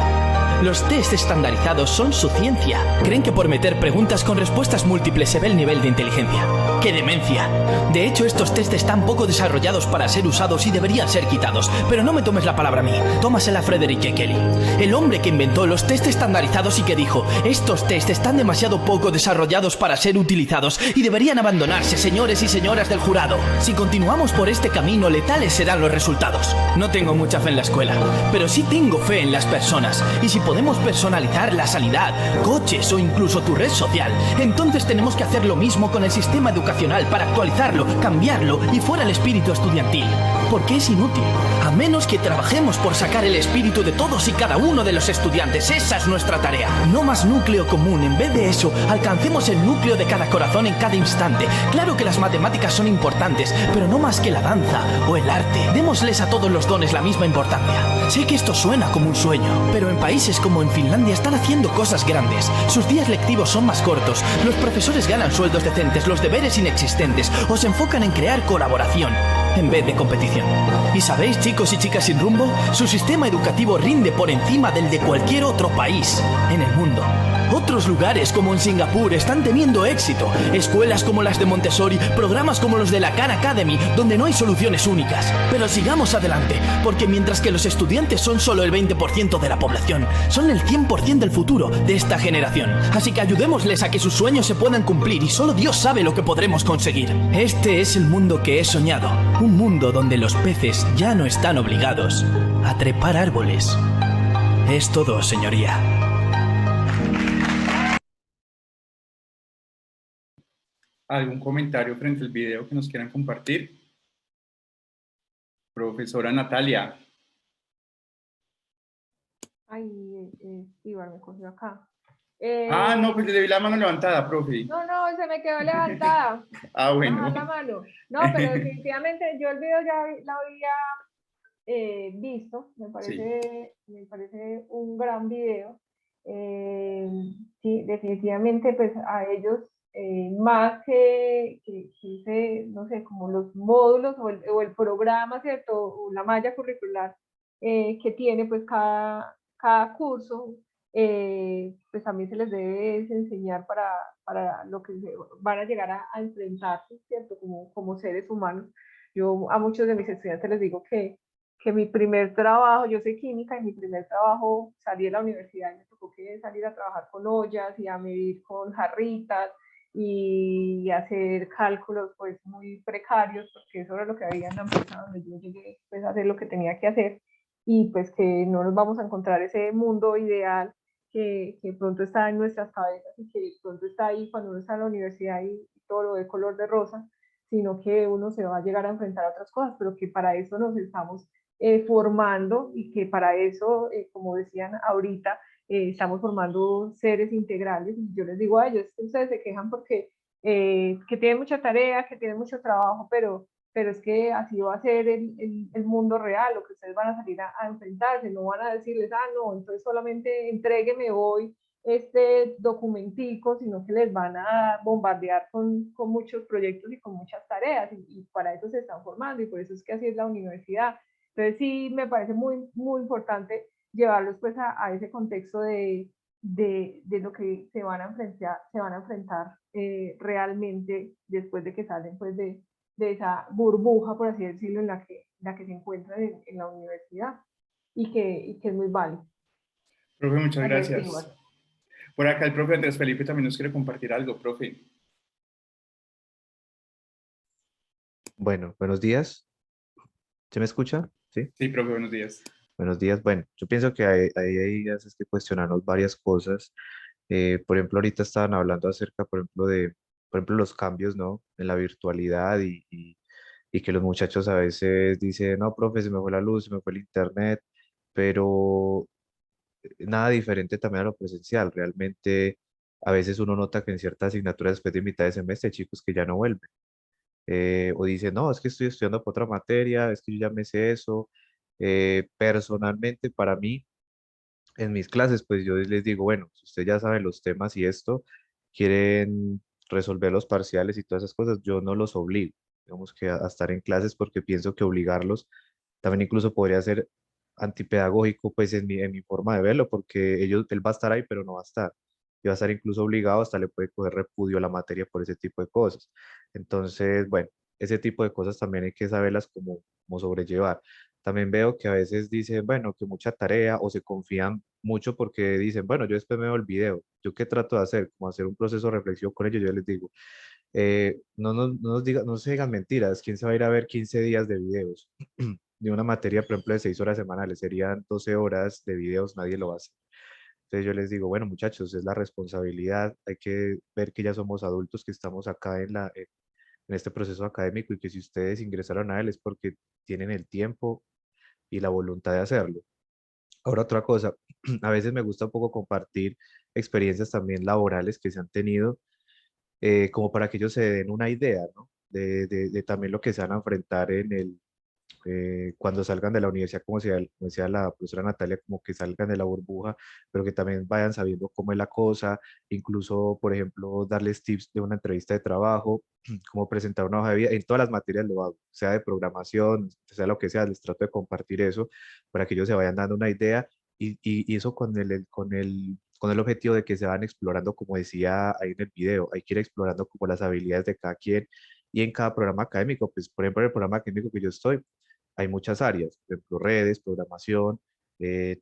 Los test estandarizados son su ciencia. Creen que por meter preguntas con respuestas múltiples se ve el nivel de inteligencia. ¡Qué demencia! De hecho, estos test están poco desarrollados para ser usados y deberían ser quitados. Pero no me tomes la palabra a mí, tómasela a Frederick J. Kelly, el hombre que inventó los test estandarizados y que dijo: estos test están demasiado poco desarrollados para ser utilizados y deberían abandonarse, señores y señoras del jurado. Si continuamos por este camino, letales serán los resultados. No tengo mucha fe en la escuela, pero sí tengo fe en las personas. Y si podemos personalizar la sanidad, coches o incluso tu red social, entonces tenemos que hacer lo mismo con el sistema educacional para actualizarlo, cambiarlo y fuera el espíritu estudiantil. Porque es inútil, a menos que trabajemos por sacar el espíritu de todos y cada uno de los estudiantes. Esa es nuestra tarea. No más núcleo común, en vez de eso, alcancemos el núcleo de cada corazón en cada instante. Claro que las matemáticas son importantes, pero no más que la danza o el arte. Démosles a todos los dones la misma importancia. Sé que esto suena como un sueño, pero en países como en Finlandia están haciendo cosas grandes. Sus días lectivos son más cortos, los profesores ganan sueldos decentes, los deberes inexistentes, o se enfocan en crear colaboración en vez de competición. ¿Y sabéis, chicos y chicas sin rumbo? Su sistema educativo rinde por encima del de cualquier otro país en el mundo. Otros lugares como en Singapur están teniendo éxito. Escuelas como las de Montessori, programas como los de la Khan Academy, donde no hay soluciones únicas. Pero sigamos adelante, porque mientras que los estudiantes son solo el 20% de la población, son el 100% del futuro de esta generación. Así que ayudémosles a que sus sueños se puedan cumplir y solo Dios sabe lo que podremos conseguir. Este es el mundo que he soñado. Un mundo donde los peces ya no están obligados a trepar árboles. Es todo, señoría. ¿Algún comentario frente al video que nos quieran compartir? Profesora Natalia. Ay, Iván me cogió acá. No, pues le vi la mano levantada, profe. No, se me quedó levantada. Bueno. Bajar la mano. No, pero definitivamente yo el video ya lo había visto. Me parece un gran video. Sí, definitivamente, pues a ellos, más que no sé, como los módulos o el programa, ¿cierto? O la malla curricular que tiene, pues cada curso, pues también se les debe enseñar para lo que van a llegar a enfrentarse, ¿cierto? Como seres humanos. Yo a muchos de mis estudiantes les digo que mi primer trabajo, yo soy química, y mi primer trabajo salí de la universidad y me tocó que salir a trabajar con ollas y a medir con jarritas y hacer cálculos pues muy precarios, porque eso era lo que había en la empresa donde yo llegué pues, a hacer lo que tenía que hacer, y pues que no nos vamos a encontrar ese mundo ideal que pronto está en nuestras cabezas y que pronto está ahí cuando uno está en la universidad y todo lo de color de rosa, sino que uno se va a llegar a enfrentar a otras cosas, pero que para eso nos estamos formando, y que para eso, como decían ahorita, estamos formando seres integrales. Y yo les digo a ellos, ustedes se quejan porque que tienen mucha tarea, que tienen mucho trabajo, pero es que así va a ser el mundo real, lo que ustedes van a salir a enfrentarse. No van a decirles, no, entonces solamente entrégueme hoy este documentico, sino que les van a bombardear con muchos proyectos y con muchas tareas, y para eso se están formando, y por eso es que así es la universidad. Entonces sí me parece muy, muy importante llevarlos pues a ese contexto de lo que se van a enfrentar realmente después de que salen pues de esa burbuja, por así decirlo, en la que se encuentran en la universidad, y que es muy válido. Profe, muchas María Estíbal. gracias. Por acá el profe Andrés Felipe también nos quiere compartir algo, profe. Bueno, buenos días. ¿Se me escucha? Sí. Sí, profe, buenos días. Buenos días. Bueno, yo pienso que hay veces que cuestionarnos varias cosas. Por ejemplo, ahorita estaban hablando acerca, por ejemplo, por ejemplo, los cambios, ¿no? En la virtualidad y que los muchachos a veces dicen, no, profe, se me fue la luz, se me fue el internet, pero nada diferente también a lo presencial. Realmente, a veces uno nota que en ciertas asignaturas después de mitad de semestre hay chicos que ya no vuelven. O dicen, no, es que estoy estudiando por otra materia, es que yo ya me sé eso. Personalmente, para mí, en mis clases, pues yo les digo, bueno, si ustedes ya saben los temas y esto, quieren resolver los parciales y todas esas cosas, yo no los obligo, digamos que a estar en clases porque pienso que obligarlos también incluso podría ser antipedagógico, pues en mi forma de verlo, porque él va a estar ahí, pero no va a estar. Y va a estar incluso obligado, hasta le puede coger repudio a la materia por ese tipo de cosas. Entonces, bueno, ese tipo de cosas también hay que saberlas como sobrellevar. También veo que a veces dicen, bueno, que mucha tarea o se confían mucho porque dicen, bueno, yo después me veo el video. ¿Yo qué trato de hacer? Como hacer un proceso de reflexión con ellos. Yo les digo, no se digan mentiras. ¿Quién se va a ir a ver 15 días de videos? De una materia, por ejemplo, de 6 horas semanales, serían 12 horas de videos, nadie lo hace. Entonces yo les digo, bueno, muchachos, es la responsabilidad, hay que ver que ya somos adultos, que estamos acá en este proceso académico y que si ustedes ingresaron a él es porque tienen el tiempo y la voluntad de hacerlo. Ahora otra cosa, a veces me gusta un poco compartir experiencias también laborales que se han tenido, como para que ellos se den una idea, ¿no? De también lo que se van a enfrentar cuando salgan de la universidad, como decía la profesora Natalia, como que salgan de la burbuja, pero que también vayan sabiendo cómo es la cosa, incluso, por ejemplo, darles tips de una entrevista de trabajo, cómo presentar una hoja de vida, en todas las materias lo hago, sea de programación, sea lo que sea, les trato de compartir eso para que ellos se vayan dando una idea y eso con el objetivo de que se van explorando, como decía ahí en el video, hay que ir explorando como las habilidades de cada quien y en cada programa académico, pues por ejemplo en el programa académico que yo estoy, hay muchas áreas, por ejemplo, redes, programación,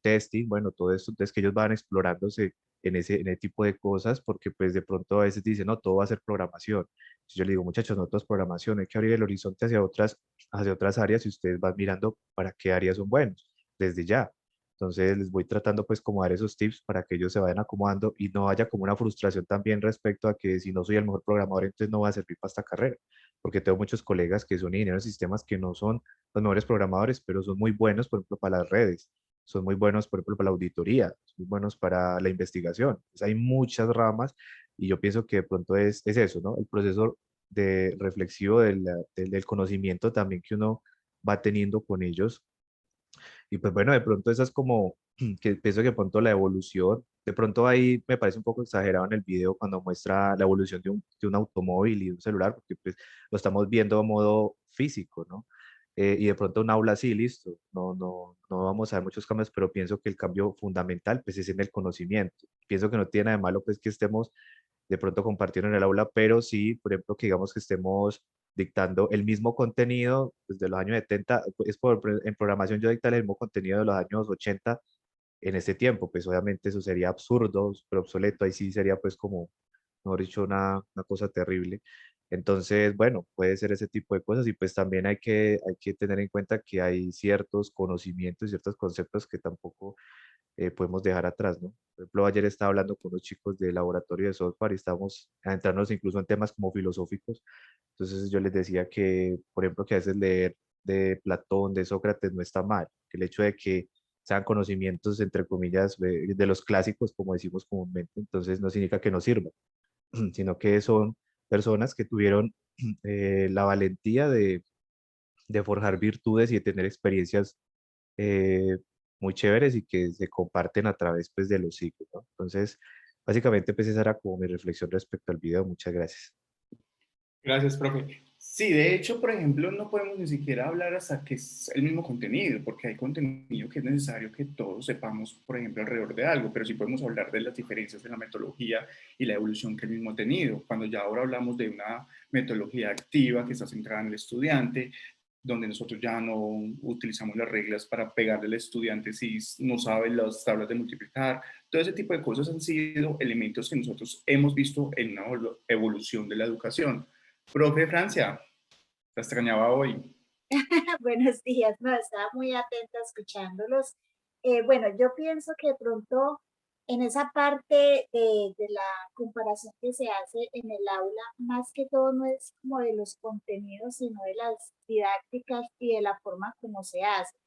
testing, bueno, todo esto, entonces que ellos van explorándose en ese tipo de cosas, porque pues de pronto a veces dicen, no, todo va a ser programación. Entonces, yo le digo, muchachos, no todo es programación, hay que abrir el horizonte hacia otras áreas y ustedes van mirando para qué áreas son buenos, desde ya. Entonces les voy tratando pues como dar esos tips para que ellos se vayan acomodando y no haya como una frustración también respecto a que si no soy el mejor programador, entonces no va a servir para esta carrera, porque tengo muchos colegas que son ingenieros de sistemas que no son los mejores programadores, pero son muy buenos, por ejemplo, para las redes, son muy buenos, por ejemplo, para la auditoría, son muy buenos para la investigación. Entonces, hay muchas ramas y yo pienso que de pronto es eso, ¿no? El proceso de reflexivo del conocimiento también que uno va teniendo con ellos. Y pues bueno, de pronto esa es como, que pienso que de pronto la evolución, de pronto ahí me parece un poco exagerado en el video cuando muestra la evolución de un automóvil y de un celular, porque pues lo estamos viendo a modo físico, ¿no? Y de pronto un aula así, listo, no vamos a ver muchos cambios, pero pienso que el cambio fundamental pues es en el conocimiento. Pienso que no tiene nada de malo pues que estemos de pronto compartiendo en el aula, pero sí, por ejemplo, que digamos que estemos dictando el mismo contenido desde los años 70, en programación yo dictaré el mismo contenido de los años 80 en este tiempo, pues obviamente eso sería absurdo, súper obsoleto, ahí sí sería pues como, mejor dicho, una cosa terrible. Entonces, bueno, puede ser ese tipo de cosas y pues también hay que tener en cuenta que hay ciertos conocimientos, ciertos conceptos que tampoco podemos dejar atrás, ¿no? Por ejemplo, ayer estaba hablando con unos chicos de laboratorio de software y estábamos entrarnos incluso en temas como filosóficos. Entonces yo les decía que, por ejemplo, que a veces leer de Platón, de Sócrates no está mal, que el hecho de que sean conocimientos, entre comillas, de los clásicos, como decimos comúnmente, entonces no significa que no sirvan, sino que son personas que tuvieron la valentía de forjar virtudes y de tener experiencias eh, muy chéveres y que se comparten a través pues, de los siglos, ¿no? Entonces, Básicamente, pues esa era como mi reflexión respecto al video. Muchas gracias. Gracias, profe. Sí, de hecho, por ejemplo, no podemos ni siquiera hablar hasta que es el mismo contenido, porque hay contenido que es necesario que todos sepamos, por ejemplo, alrededor de algo, pero sí podemos hablar de las diferencias en la metodología y la evolución que el mismo ha tenido. Cuando ya ahora hablamos de una metodología activa que está centrada en el estudiante, donde nosotros ya no utilizamos las reglas para pegarle al estudiante si no sabe las tablas de multiplicar. Todo ese tipo de cosas han sido elementos que nosotros hemos visto en una evolución de la educación. Profe Francia, te extrañaba hoy. Buenos días, no, estaba muy atenta escuchándolos. Bueno, yo pienso que de pronto en esa parte de la comparación que se hace en el aula, más que todo no es como de los contenidos, sino de las didácticas y de la forma como se hace.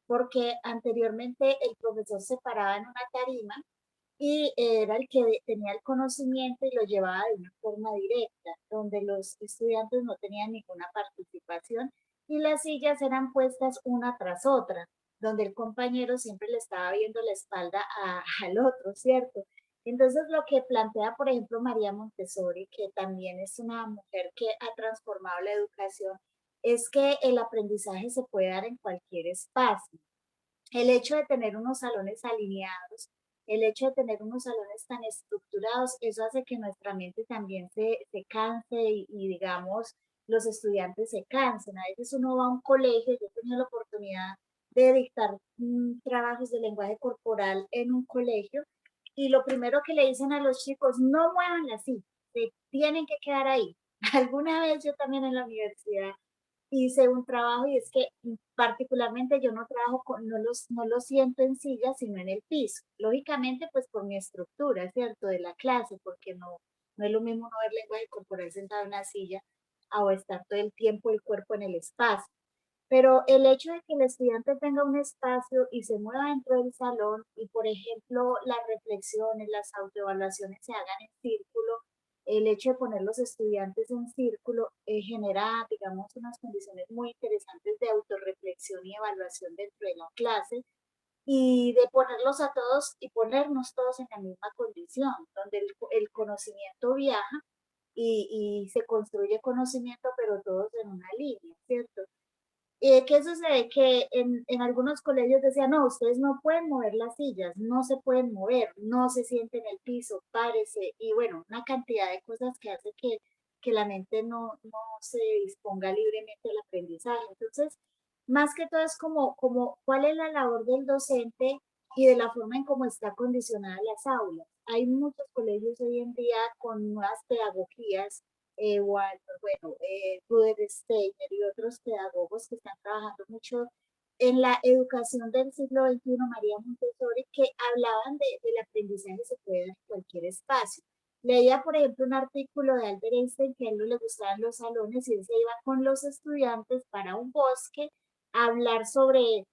Porque anteriormente el profesor se paraba en una tarima y era el que tenía el conocimiento y lo llevaba de una forma directa, donde los estudiantes no tenían ninguna participación y las sillas eran puestas una tras otra, donde el compañero siempre le estaba viendo la espalda al otro, ¿cierto? Entonces lo que plantea, por ejemplo, María Montessori, que también es una mujer que ha transformado la educación, es que el aprendizaje se puede dar en cualquier espacio. El hecho de tener unos salones alineados, el hecho de tener unos salones tan estructurados, eso hace que nuestra mente también se canse digamos, los estudiantes se cansen. A veces uno va a un colegio, yo he tenido la oportunidad de dictar trabajos de lenguaje corporal en un colegio, y lo primero que le dicen a los chicos, no muevan la silla, se tienen que quedar ahí. Alguna vez yo también en la universidad hice un trabajo y es que particularmente yo no trabajo no lo siento en silla, sino en el piso. Lógicamente, pues por mi estructura, ¿cierto? De la clase, porque no es lo mismo no ver lenguaje corporal sentado en una silla o estar todo el tiempo el cuerpo en el espacio. Pero el hecho de que el estudiante tenga un espacio y se mueva dentro del salón y, por ejemplo, las reflexiones, las autoevaluaciones se hagan en círculo, el hecho de poner los estudiantes en círculo genera, digamos, unas condiciones muy interesantes de autorreflexión y evaluación dentro de la clase y de ponerlos a todos y ponernos todos en la misma condición, donde el conocimiento viaja y se construye conocimiento, pero todos en una línea, ¿cierto? ¿Qué sucede? Que en algunos colegios decían, no, ustedes no pueden mover las sillas, no se pueden mover, no se sienten en el piso, párese, y bueno, una cantidad de cosas que hace que la mente no se disponga libremente al aprendizaje. Entonces, más que todo es como cuál es la labor del docente y de la forma en cómo está condicionada las aulas. Hay muchos colegios hoy en día con nuevas pedagogías, Walter, bueno, Rudolf Steiner y otros pedagogos que están trabajando mucho en la educación del siglo XXI, María Montessori, que hablaban del aprendizaje se puede dar en cualquier espacio. Leía, por ejemplo, un artículo de Albert Einstein que a él no le gustaban los salones y él se iba con los estudiantes para un bosque a hablar sobre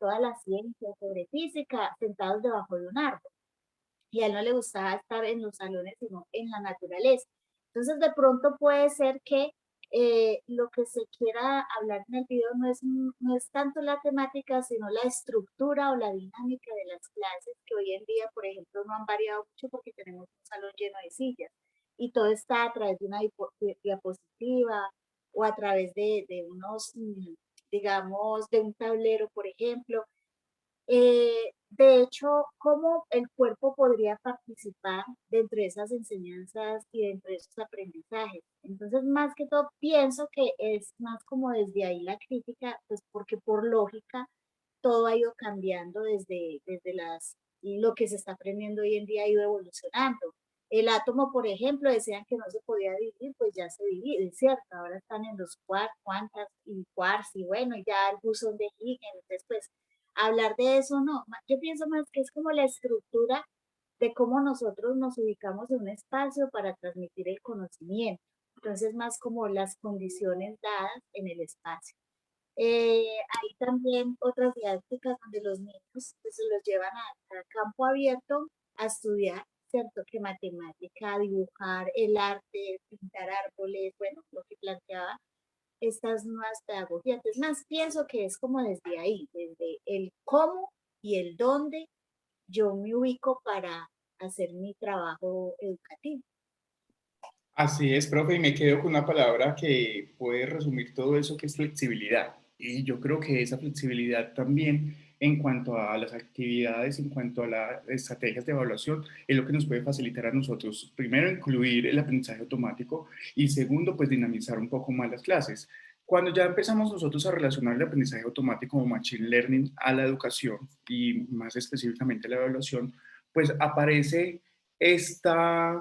toda la ciencia, sobre física, sentados debajo de un árbol. Y a él no le gustaba estar en los salones, sino en la naturaleza. Entonces, de pronto puede ser que lo que se quiera hablar en el video no es tanto la temática, sino la estructura o la dinámica de las clases, que hoy en día, por ejemplo, no han variado mucho porque tenemos un salón lleno de sillas y todo está a través de una diapositiva o a través de unos, digamos, de un tablero, por ejemplo. De hecho, cómo el cuerpo podría participar dentro de esas enseñanzas y dentro de esos aprendizajes. Entonces, más que todo, pienso que es más como desde ahí la crítica, pues porque por lógica todo ha ido cambiando desde lo que se está aprendiendo hoy en día ha ido evolucionando. El átomo, por ejemplo, decían que no se podía dividir, pues ya se divide, ¿cierto? Ahora están en los cuantas y quarks y bueno, ya el bosón de Higgs, entonces pues hablar de eso no, yo pienso más que es como la estructura de cómo nosotros nos ubicamos en un espacio para transmitir el conocimiento. Entonces, más como las condiciones dadas en el espacio. Hay también otras didácticas donde los niños pues, se los llevan a campo abierto a estudiar, ¿cierto? Que matemática, dibujar, el arte, pintar árboles, bueno, lo que planteaba estas nuevas pedagogías. Es más, pienso que es como desde ahí, desde el cómo y el dónde yo me ubico para hacer mi trabajo educativo. Así es, profe, y me quedo con una palabra que puede resumir todo eso, que es flexibilidad. Y yo creo que esa flexibilidad también en cuanto a las actividades, en cuanto a las estrategias de evaluación, es lo que nos puede facilitar a nosotros, primero, incluir el aprendizaje automático y segundo, pues dinamizar un poco más las clases. Cuando ya empezamos nosotros a relacionar el aprendizaje automático o machine learning a la educación y más específicamente a la evaluación, pues aparece esta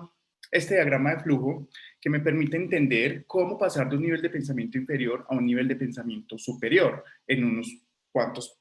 este diagrama de flujo que me permite entender cómo pasar de un nivel de pensamiento inferior a un nivel de pensamiento superior en unos cuantos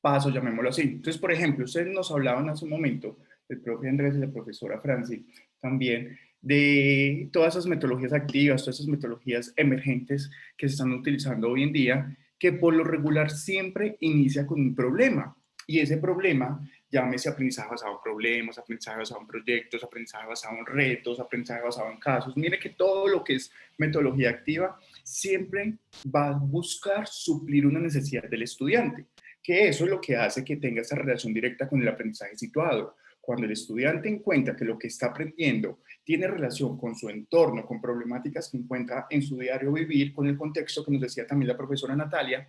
pasos, llamémoslo así. Entonces, por ejemplo, ustedes nos hablaban hace un momento, el profe Andrés y la profesora Franci, también de todas esas metodologías activas, todas esas metodologías emergentes que se están utilizando hoy en día, que por lo regular siempre inicia con un problema. Y ese problema, llámese aprendizaje basado en problemas, aprendizaje basado en proyectos, aprendizaje basado en retos, aprendizaje basado en casos. Mire que todo lo que es metodología activa siempre va a buscar suplir una necesidad del estudiante, que eso es lo que hace que tenga esa relación directa con el aprendizaje situado. Cuando el estudiante encuentra que lo que está aprendiendo tiene relación con su entorno, con problemáticas que encuentra en su diario vivir, con el contexto que nos decía también la profesora Natalia,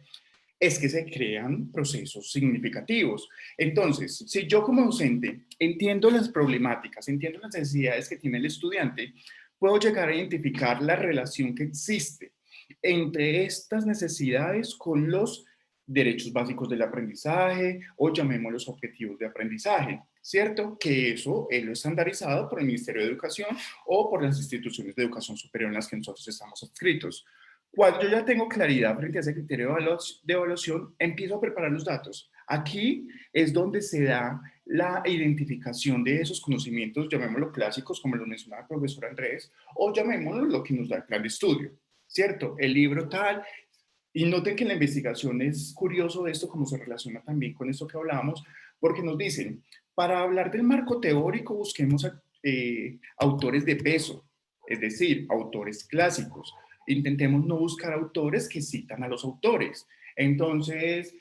es que se crean procesos significativos. Entonces, si yo como docente entiendo las problemáticas, entiendo las necesidades que tiene el estudiante, puedo llegar a identificar la relación que existe entre estas necesidades con los derechos básicos del aprendizaje o llamémoslos objetivos de aprendizaje, ¿cierto? Que eso es lo estandarizado por el Ministerio de Educación o por las instituciones de educación superior en las que nosotros estamos adscritos. Cuando yo ya tengo claridad frente a ese criterio de evaluación, empiezo a preparar los datos. Aquí es donde se da la identificación de esos conocimientos, llamémoslo clásicos, como lo mencionaba el profesor Andrés, o llamémoslo lo que nos da el plan de estudio, ¿cierto? El libro tal. Y noten que la investigación es curioso de esto, cómo se relaciona también con esto que hablábamos, porque nos dicen, para hablar del marco teórico busquemos autores de peso, es decir, autores clásicos. Intentemos no buscar autores que citan a los autores. Entonces,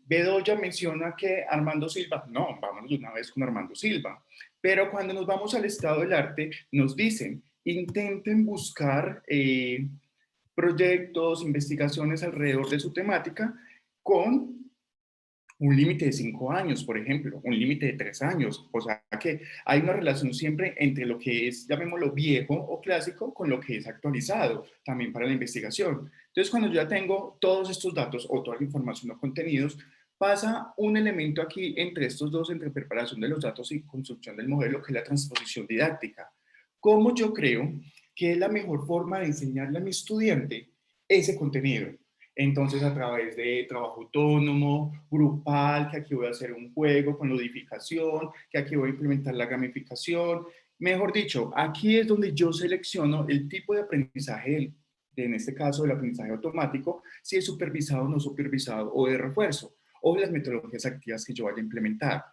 Bedoya menciona que Armando Silva, no, vámonos de una vez con Armando Silva. Pero cuando nos vamos al estado del arte, nos dicen, intenten buscar proyectos, investigaciones alrededor de su temática con un límite de 5 años, por ejemplo, un límite de 3 años. O sea que hay una relación siempre entre lo que es, llamémoslo viejo o clásico, con lo que es actualizado, también para la investigación. Entonces, cuando yo ya tengo todos estos datos o toda la información o contenidos, pasa un elemento aquí entre estos dos, entre preparación de los datos y construcción del modelo, que es la transposición didáctica. ¿Cómo yo creo que es la mejor forma de enseñarle a mi estudiante ese contenido? Entonces, a través de trabajo autónomo, grupal, que aquí voy a hacer un juego con ludificación, que aquí voy a implementar la gamificación. Mejor dicho, aquí es donde yo selecciono el tipo de aprendizaje, en este caso el aprendizaje automático, si es supervisado o no supervisado, o de refuerzo, o las metodologías activas que yo vaya a implementar.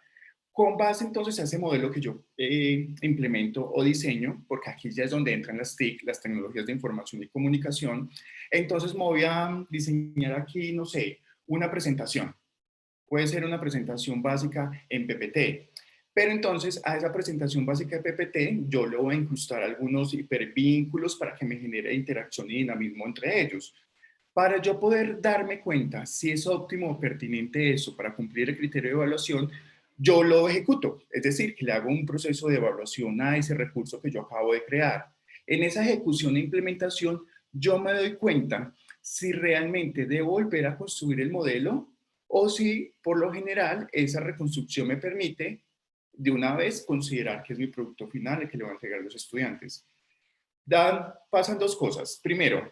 Con base entonces a ese modelo que yo implemento o diseño, porque aquí ya es donde entran las TIC, las tecnologías de información y comunicación, entonces me voy a diseñar aquí, no sé, una presentación. Puede ser una presentación básica en PPT, pero entonces a esa presentación básica de PPT yo le voy a incrustar algunos hipervínculos para que me genere interacción y dinamismo entre ellos. Para yo poder darme cuenta si es óptimo o pertinente eso para cumplir el criterio de evaluación, yo lo ejecuto, es decir, que le hago un proceso de evaluación a ese recurso que yo acabo de crear. En esa ejecución e implementación, yo me doy cuenta si realmente debo volver a construir el modelo o si, por lo general, esa reconstrucción me permite de una vez considerar que es mi producto final el que le voy a entregar a los estudiantes. Pasan dos cosas. Primero,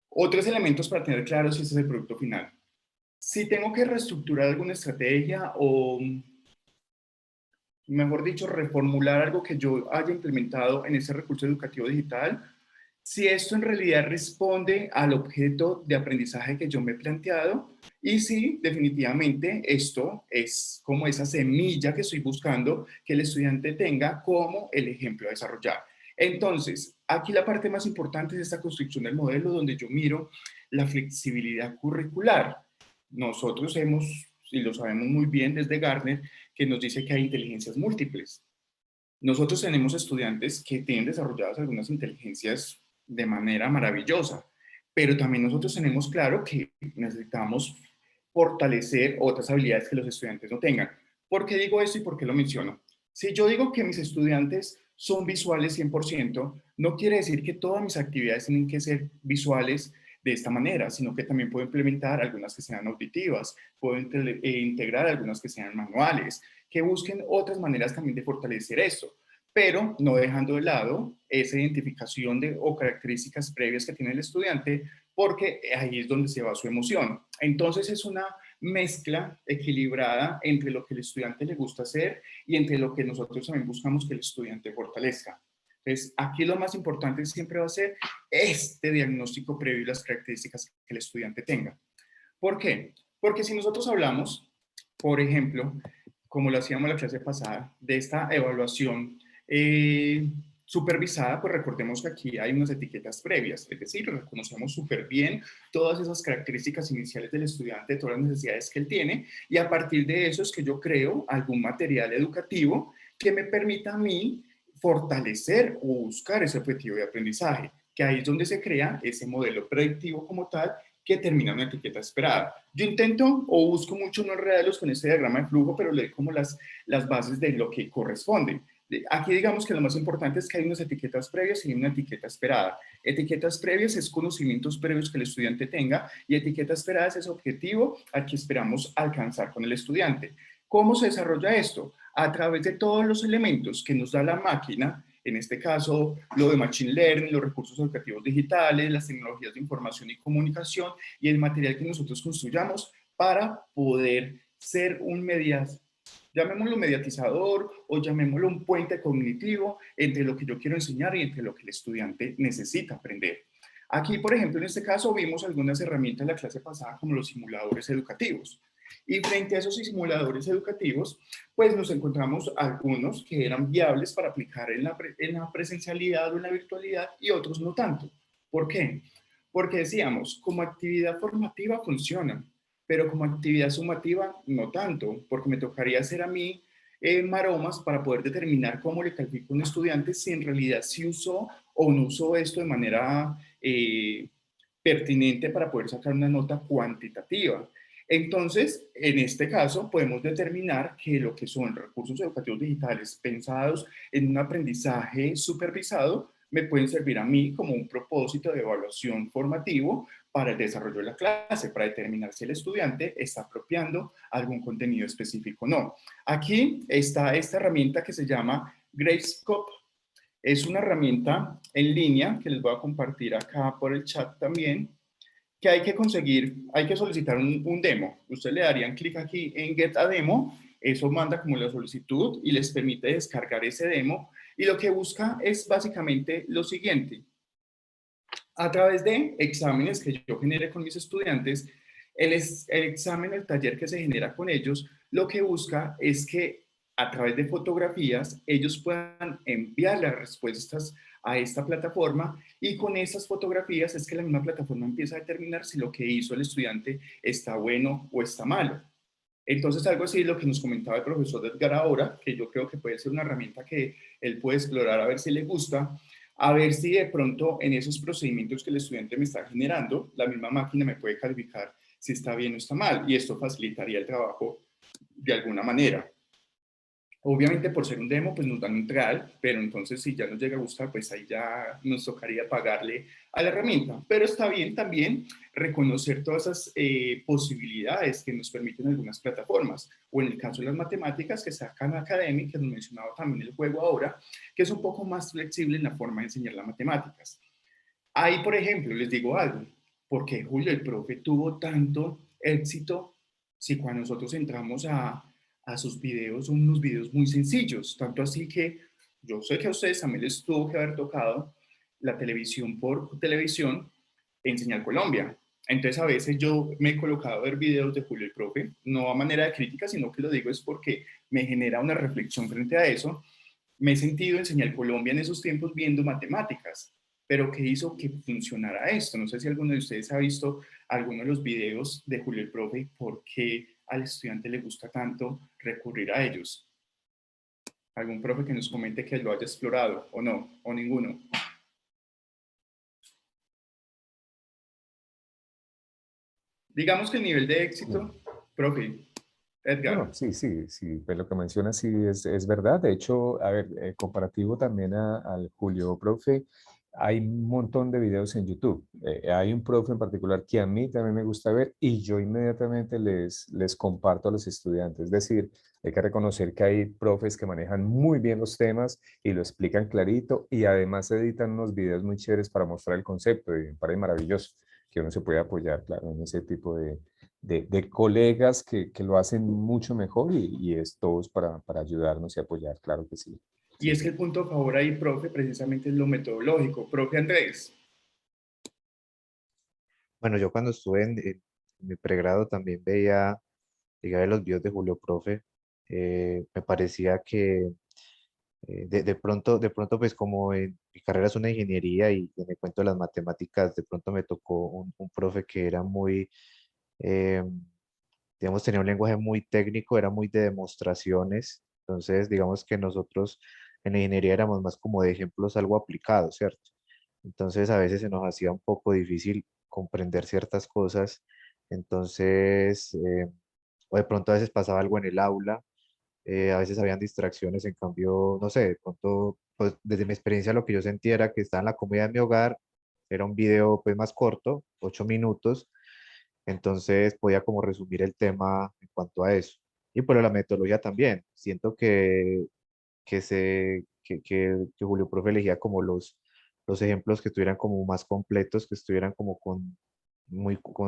otros elementos para tener claro si ese es el producto final. Si tengo que reestructurar alguna estrategia o, mejor dicho, reformular algo que yo haya implementado en ese recurso educativo digital, si esto en realidad responde al objeto de aprendizaje que yo me he planteado y si definitivamente esto es como esa semilla que estoy buscando que el estudiante tenga como el ejemplo a desarrollar. Entonces, aquí la parte más importante es esta construcción del modelo donde yo miro la flexibilidad curricular. Nosotros hemos, y lo sabemos muy bien desde Gartner, que nos dice que hay inteligencias múltiples. Nosotros tenemos estudiantes que tienen desarrolladas algunas inteligencias de manera maravillosa, pero también nosotros tenemos claro que necesitamos fortalecer otras habilidades que los estudiantes no tengan. ¿Por qué digo esto y por qué lo menciono? Si yo digo que mis estudiantes son visuales 100%, no quiere decir que todas mis actividades tienen que ser visuales de esta manera, sino que también puedo implementar algunas que sean auditivas, puedo integrar algunas que sean manuales, que busquen otras maneras también de fortalecer esto, pero no dejando de lado esa identificación o características previas que tiene el estudiante, porque ahí es donde se va su emoción. Entonces es una mezcla equilibrada entre lo que el estudiante le gusta hacer y entre lo que nosotros también buscamos que el estudiante fortalezca. Entonces, aquí lo más importante siempre va a ser este diagnóstico previo y las características que el estudiante tenga. ¿Por qué? Porque si nosotros hablamos, por ejemplo, como lo hacíamos la clase pasada, de esta evaluación supervisada, pues recordemos que aquí hay unas etiquetas previas, es decir, reconocemos súper bien todas esas características iniciales del estudiante, todas las necesidades que él tiene, y a partir de eso es que yo creo algún material educativo que me permita a mí fortalecer o buscar ese objetivo de aprendizaje, que ahí es donde se crea ese modelo predictivo como tal, que termina una etiqueta esperada. Yo intento o busco mucho no enredarlos con este diagrama de flujo, pero le doy como las bases de lo que corresponde. Aquí digamos que lo más importante es que hay unas etiquetas previas y una etiqueta esperada. Etiquetas previas es conocimientos previos que el estudiante tenga y etiqueta esperada es ese objetivo al que esperamos alcanzar con el estudiante. ¿Cómo se desarrolla esto? A través de todos los elementos que nos da la máquina, en este caso lo de Machine Learning, los recursos educativos digitales, las tecnologías de información y comunicación y el material que nosotros construyamos para poder ser un llamémoslo mediatizador o llamémoslo un puente cognitivo entre lo que yo quiero enseñar y entre lo que el estudiante necesita aprender. Aquí, por ejemplo, en este caso vimos algunas herramientas en la clase pasada como los simuladores educativos. Y frente a esos simuladores educativos, pues nos encontramos algunos que eran viables para aplicar en la presencialidad o en la virtualidad y otros no tanto. ¿Por qué? Porque decíamos, como actividad formativa funciona, pero como actividad sumativa no tanto, porque me tocaría hacer a mí maromas para poder determinar cómo le califico a un estudiante si en realidad sí usó o no usó esto de manera pertinente para poder sacar una nota cuantitativa. Entonces, en este caso, podemos determinar que lo que son recursos educativos digitales pensados en un aprendizaje supervisado me pueden servir a mí como un propósito de evaluación formativo para el desarrollo de la clase, para determinar si el estudiante está apropiando algún contenido específico o no. Aquí está esta herramienta que se llama Gradescope. Es una herramienta en línea que les voy a compartir acá por el chat también, que hay que conseguir, hay que solicitar un demo. Ustedes le darían clic aquí en Get a Demo, eso manda como la solicitud y les permite descargar ese demo. Y lo que busca es básicamente lo siguiente. A través de exámenes que yo genere con mis estudiantes, el examen, el taller que se genera con ellos, lo que busca es que a través de fotografías ellos puedan enviar las respuestas a esta plataforma y con esas fotografías es que la misma plataforma empieza a determinar si lo que hizo el estudiante está bueno o está malo. Entonces, algo así es lo que nos comentaba el profesor Edgar ahora, que yo creo que puede ser una herramienta que él puede explorar a ver si le gusta, a ver si de pronto en esos procedimientos que el estudiante me está generando, la misma máquina me puede calificar si está bien o está mal, y esto facilitaría el trabajo de alguna manera. Obviamente por ser un demo pues nos dan un trial, pero entonces si ya nos llega a gustar pues ahí ya nos tocaría pagarle a la herramienta. Pero está bien también reconocer todas esas posibilidades que nos permiten algunas plataformas. O en el caso de las matemáticas que sacan Academy, que nos mencionaba también el juego ahora, que es un poco más flexible en la forma de enseñar las matemáticas. Ahí, por ejemplo, les digo algo. ¿Por qué Julio, el profe, tuvo tanto éxito si cuando nosotros entramos a sus videos son unos videos muy sencillos? Tanto así que yo sé que a ustedes también les tuvo que haber tocado la televisión por televisión en Señal Colombia. Entonces a veces yo me he colocado a ver videos de Julio el profe, no a manera de crítica, sino que lo digo es porque me genera una reflexión frente a eso. Me he sentido en Señal Colombia en esos tiempos viendo matemáticas, pero ¿qué hizo que funcionara esto? No sé si alguno de ustedes ha visto alguno de los videos de Julio el profe y por qué al estudiante le gusta tanto recurrir a ellos. ¿Algún profe que nos comente que lo haya explorado o no? ¿O ninguno? Digamos que el nivel de éxito, profe, No, Edgar. no, sí, sí, sí, pues lo que menciona sí es verdad. De hecho, a ver, comparativo también al Julio, profe, hay un montón de videos en YouTube. Hay un profe en particular que a mí también me gusta ver y yo inmediatamente les comparto a los estudiantes. Es decir, hay que reconocer que hay profes que manejan muy bien los temas y lo explican clarito y además editan unos videos muy chéveres para mostrar el concepto y me parece maravilloso que uno se puede apoyar, claro, en ese tipo de colegas que lo hacen mucho mejor y es todos para ayudarnos y apoyar, claro que sí. Y Sí, es que sí. el punto a favor ahí, profe, precisamente es lo metodológico. Profe Andrés. Bueno, yo cuando estuve en mi pregrado también veía, llegué a ver los videos de Julio Profe. Me parecía que de pronto, pues como en mi carrera es una ingeniería y en el cuento de las matemáticas, de pronto me tocó un profe que era muy, eh, digamos, tenía un lenguaje muy técnico, era muy de demostraciones. Entonces, digamos que nosotros en la ingeniería éramos más como de ejemplos algo aplicados, ¿cierto? Entonces, a veces se nos hacía un poco difícil comprender ciertas cosas. Entonces, o de pronto a veces pasaba algo en el aula, a veces habían distracciones, en cambio, no sé, de pronto, pues desde mi experiencia lo que yo sentía era que estaba en la comodidad de mi hogar, era un video pues más corto, 8 minutos, entonces podía como resumir el tema en cuanto a eso. Y por la metodología también, siento que Julio Profe elegía como los ejemplos que estuvieran como más completos, que estuvieran como con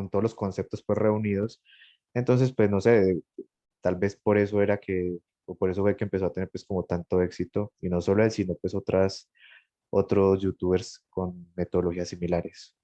todos los conceptos pues reunidos. Entonces, pues no sé, tal vez por eso era o por eso fue que empezó a tener pues como tanto éxito, y no solo él, sino pues otros youtubers con metodologías similares.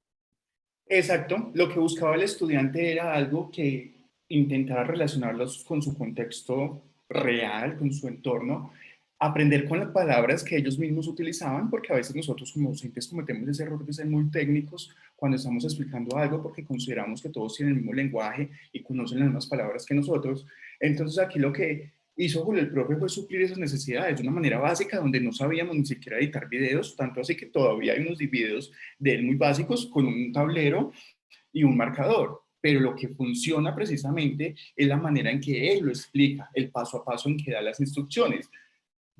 Exacto. Lo que buscaba el estudiante era algo que intentara relacionarlos con su contexto real, con su entorno, aprender con las palabras que ellos mismos utilizaban, porque a veces nosotros como docentes cometemos ese error de ser muy técnicos cuando estamos explicando algo porque consideramos que todos tienen el mismo lenguaje y conocen las mismas palabras que nosotros. Entonces aquí lo que hizo Julio el profe fue suplir esas necesidades de una manera básica donde no sabíamos ni siquiera editar videos, tanto así que todavía hay unos videos de él muy básicos con un tablero y un marcador. Pero lo que funciona precisamente es la manera en que él lo explica, el paso a paso en que da las instrucciones.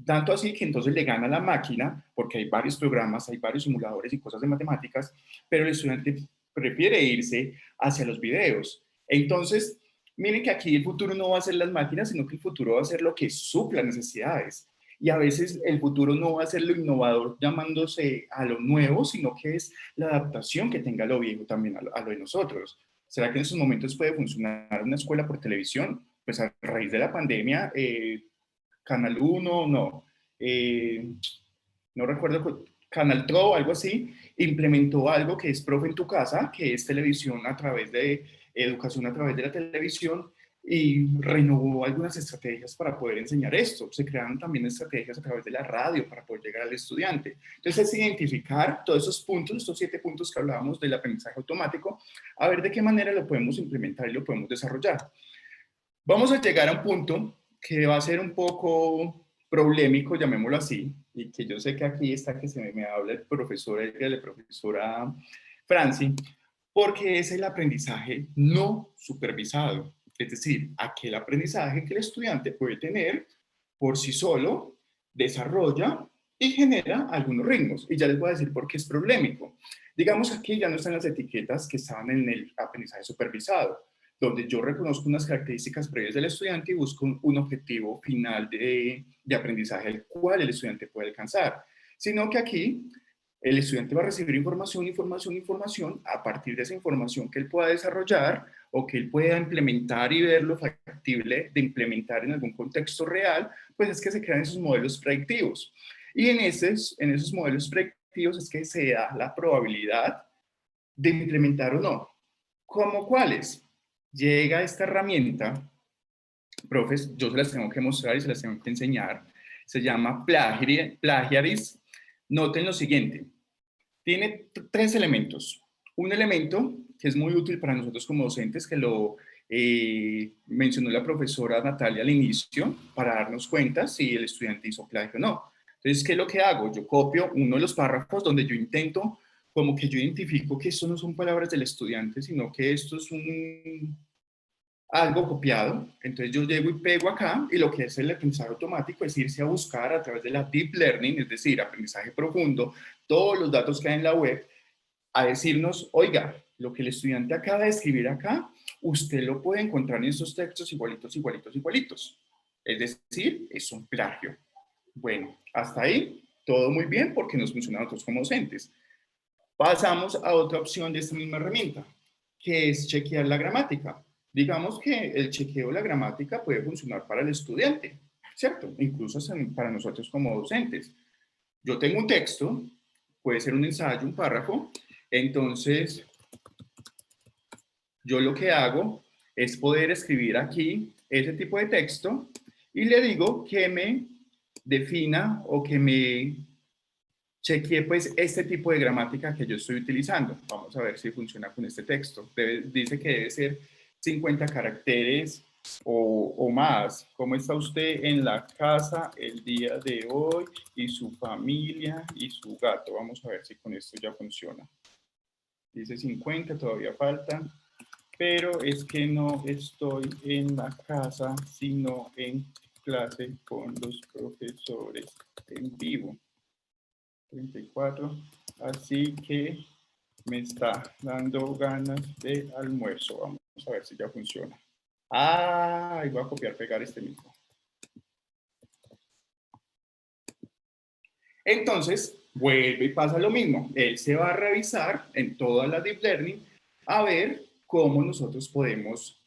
Tanto así que entonces le gana la máquina, porque hay varios programas, hay varios simuladores y cosas de matemáticas, pero el estudiante prefiere irse hacia los videos. Entonces, miren que aquí el futuro no va a ser las máquinas, sino que el futuro va a ser lo que supla necesidades. Y a veces el futuro no va a ser lo innovador llamándose a lo nuevo, sino que es la adaptación que tenga lo viejo también a lo de nosotros. ¿Será que en estos momentos puede funcionar una escuela por televisión? Pues a raíz de la pandemia, Canal uno no, no recuerdo, Canal Tro, algo así, implementó algo que es Profe en tu casa, que es televisión a través de educación a través de la televisión, y renovó algunas estrategias para poder enseñar esto. Se crearon también estrategias a través de la radio para poder llegar al estudiante. Entonces es identificar todos esos puntos, estos 7 puntos que hablábamos del aprendizaje automático, a ver de qué manera lo podemos implementar y lo podemos desarrollar. Vamos a llegar a un punto que va a ser un poco problemático, llamémoslo así, y que yo sé que aquí está que se me habla el profesor Edgar, la profesora Franci, porque es el aprendizaje no supervisado, es decir, aquel aprendizaje que el estudiante puede tener por sí solo, desarrolla y genera algunos ritmos. Y ya les voy a decir por qué es problemático. Digamos, aquí ya no están las etiquetas que estaban en el aprendizaje supervisado, donde yo reconozco unas características previas del estudiante y busco un objetivo final de aprendizaje el cual el estudiante puede alcanzar, sino que aquí el estudiante va a recibir información, información, información, a partir de esa información que él pueda desarrollar o que él pueda implementar y ver lo factible de implementar en algún contexto real, pues es que se crean esos modelos predictivos. Y en esos modelos predictivos es que se da la probabilidad de implementar o no. ¿Cómo cuáles? Llega esta herramienta, profes, yo se las tengo que mostrar y se las tengo que enseñar. Se llama Plagiaris. Noten lo siguiente. Tiene 3 elementos. Un elemento que es muy útil para nosotros como docentes, que lo mencionó la profesora Natalia al inicio, para darnos cuenta si el estudiante hizo plagio o no. Entonces, ¿qué es lo que hago? Yo copio uno de los párrafos donde yo intento, como que yo identifico que esto no son palabras del estudiante, sino que esto es algo copiado. Entonces yo llego y pego acá, y lo que es el aprendizaje automático es irse a buscar a través de la deep learning, es decir, aprendizaje profundo, todos los datos que hay en la web, a decirnos, oiga, lo que el estudiante acaba de escribir acá, usted lo puede encontrar en esos textos igualitos, igualitos, igualitos. Es decir, es un plagio. Bueno, hasta ahí todo muy bien porque nos funciona a nosotros como docentes. Pasamos a otra opción de esta misma herramienta, que es chequear la gramática. Digamos que el chequeo de la gramática puede funcionar para el estudiante, ¿cierto? Incluso para nosotros como docentes. Yo tengo un texto, puede ser un ensayo, un párrafo, entonces yo lo que hago es poder escribir aquí ese tipo de texto y le digo que me defina o que me chequee pues este tipo de gramática que yo estoy utilizando. Vamos a ver si funciona con este texto. Dice que debe ser 50 caracteres o más. ¿Cómo está usted en la casa el día de hoy? Y su familia y su gato. Vamos a ver si con esto ya funciona. Dice 50, todavía faltan. Pero es que no estoy en la casa, sino en clase con los profesores en vivo. 34, así que me está dando ganas de almuerzo. Vamos a ver si ya funciona. Ah, y voy a copiar, pegar este mismo. Entonces, vuelve y pasa lo mismo. Él se va a revisar en toda la Deep Learning a ver cómo nosotros podemos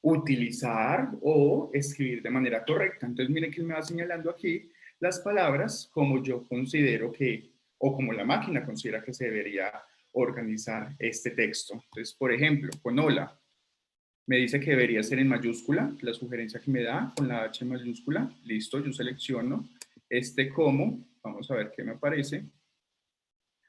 utilizar o escribir de manera correcta. Entonces, miren que me va señalando aquí las palabras como yo considero que, o como la máquina considera que se debería organizar este texto. Entonces, por ejemplo, con hola, me dice que debería ser en mayúscula, la sugerencia que me da con la H mayúscula. Listo, yo selecciono este como, vamos a ver qué me aparece.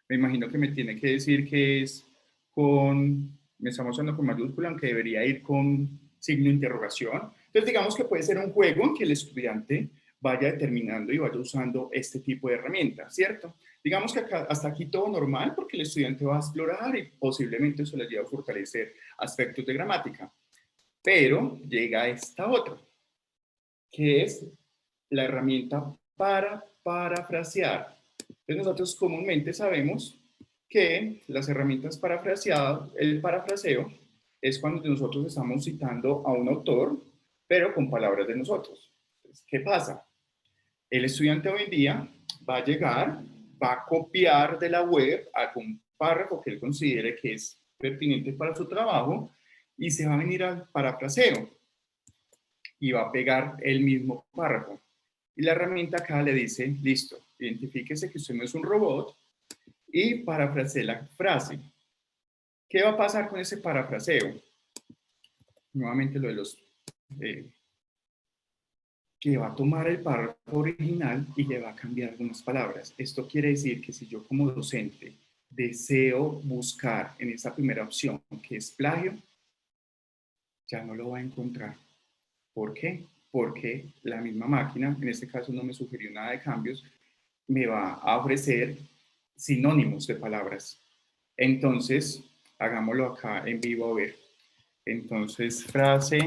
Me imagino que me tiene que decir que es me está mostrando con mayúscula, aunque debería ir con signo de interrogación. Entonces digamos que puede ser un juego en que el estudiante vaya determinando y vaya usando este tipo de herramientas, ¿cierto? Digamos que hasta aquí todo normal porque el estudiante va a explorar y posiblemente eso le ayude a fortalecer aspectos de gramática. Pero llega esta otra, que es la herramienta para parafrasear. Entonces nosotros comúnmente sabemos que las herramientas parafraseado, el parafraseo, es cuando nosotros estamos citando a un autor, pero con palabras de nosotros. Entonces, ¿qué pasa? El estudiante hoy en día va a llegar, va a copiar de la web algún párrafo que él considere que es pertinente para su trabajo y se va a venir al parafraseo y va a pegar el mismo párrafo. Y la herramienta acá le dice, listo, identifíquese que usted no es un robot y parafrasee la frase. ¿Qué va a pasar con ese parafraseo? Nuevamente lo de los... que va a tomar el párrafo original y le va a cambiar algunas palabras. Esto quiere decir que si yo como docente deseo buscar en esa primera opción, que es plagio, ya no lo va a encontrar. ¿Por qué? Porque la misma máquina, en este caso no me sugirió nada de cambios, me va a ofrecer sinónimos de palabras. Entonces, hagámoslo acá en vivo a ver. Entonces, frase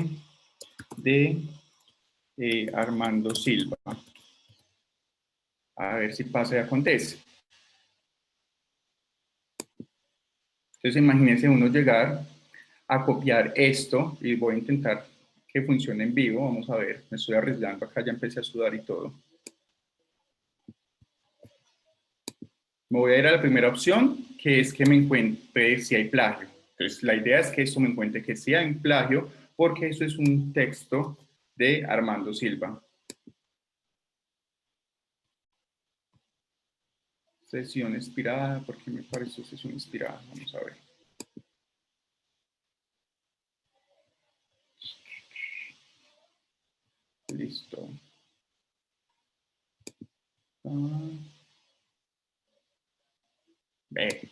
de Armando Silva. A ver si pasa y acontece. Entonces, imagínense uno llegar a copiar esto y voy a intentar que funcione en vivo. Vamos a ver, me estoy arriesgando acá, ya empecé a sudar y todo. Me voy a ir a la primera opción, que es que me encuentre si hay plagio. Entonces, la idea es que esto me encuentre que sí hay plagio, porque eso es un texto de Armando Silva. Sesión inspirada, ¿por qué me pareció sesión inspirada? Vamos a ver. Listo. Ve.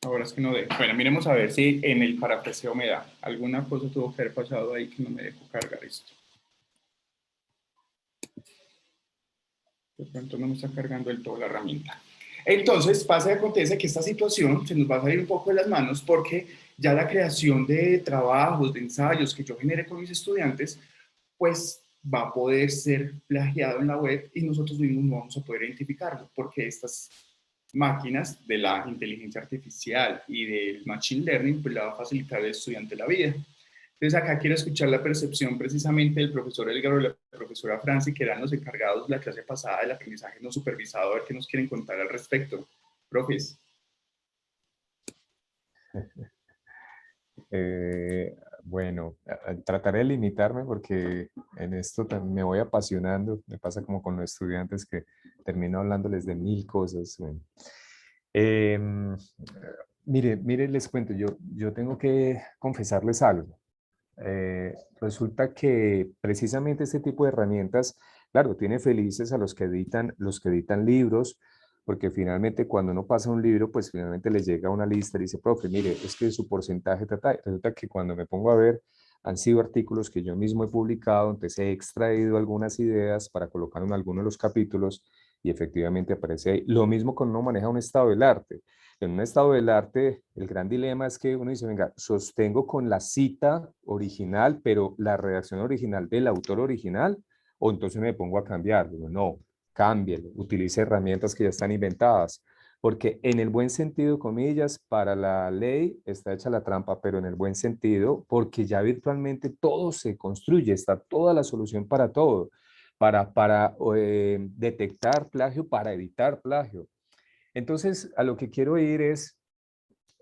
Ahora es que no dejo. Bueno, miremos a ver si en el parafraseo me da. Alguna cosa tuvo que haber pasado ahí que no me dejó cargar esto. De pronto no me está cargando del todo la herramienta. Entonces, pasa y acontece que esta situación se nos va a salir un poco de las manos porque ya la creación de trabajos, de ensayos que yo genere con mis estudiantes, pues va a poder ser plagiado en la web y nosotros mismos no vamos a poder identificarlo porque estas máquinas de la inteligencia artificial y del machine learning pues le va a facilitar al estudiante la vida. Entonces acá quiero escuchar la percepción precisamente del profesor Elgar y la profesora Franci, que eran los encargados la clase pasada del aprendizaje no supervisado, a ver qué nos quieren contar al respecto. Profes. Bueno, trataré de limitarme porque en esto también me voy apasionando. Me pasa como con los estudiantes que termino hablándoles de mil cosas. Bueno. Mire, les cuento, yo tengo que confesarles algo. Resulta que precisamente este tipo de herramientas, claro, tiene felices a los que editan libros, porque finalmente cuando uno pasa un libro, pues finalmente les llega una lista y dice, profe, mire, es que su porcentaje, resulta que cuando me pongo a ver, han sido artículos que yo mismo he publicado, entonces he extraído algunas ideas para colocar en alguno de los capítulos y efectivamente aparece ahí. Lo mismo cuando uno maneja un estado del arte. En un estado del arte, el gran dilema es que uno dice, venga, sostengo con la cita original, pero la redacción original del autor original, o entonces me pongo a cambiar. Digo, no, cámbielo, utilice herramientas que ya están inventadas, porque en el buen sentido, comillas, para la ley está hecha la trampa, pero en el buen sentido, porque ya virtualmente todo se construye, está toda la solución para todo, para detectar plagio, para evitar plagio. Entonces, a lo que quiero ir es,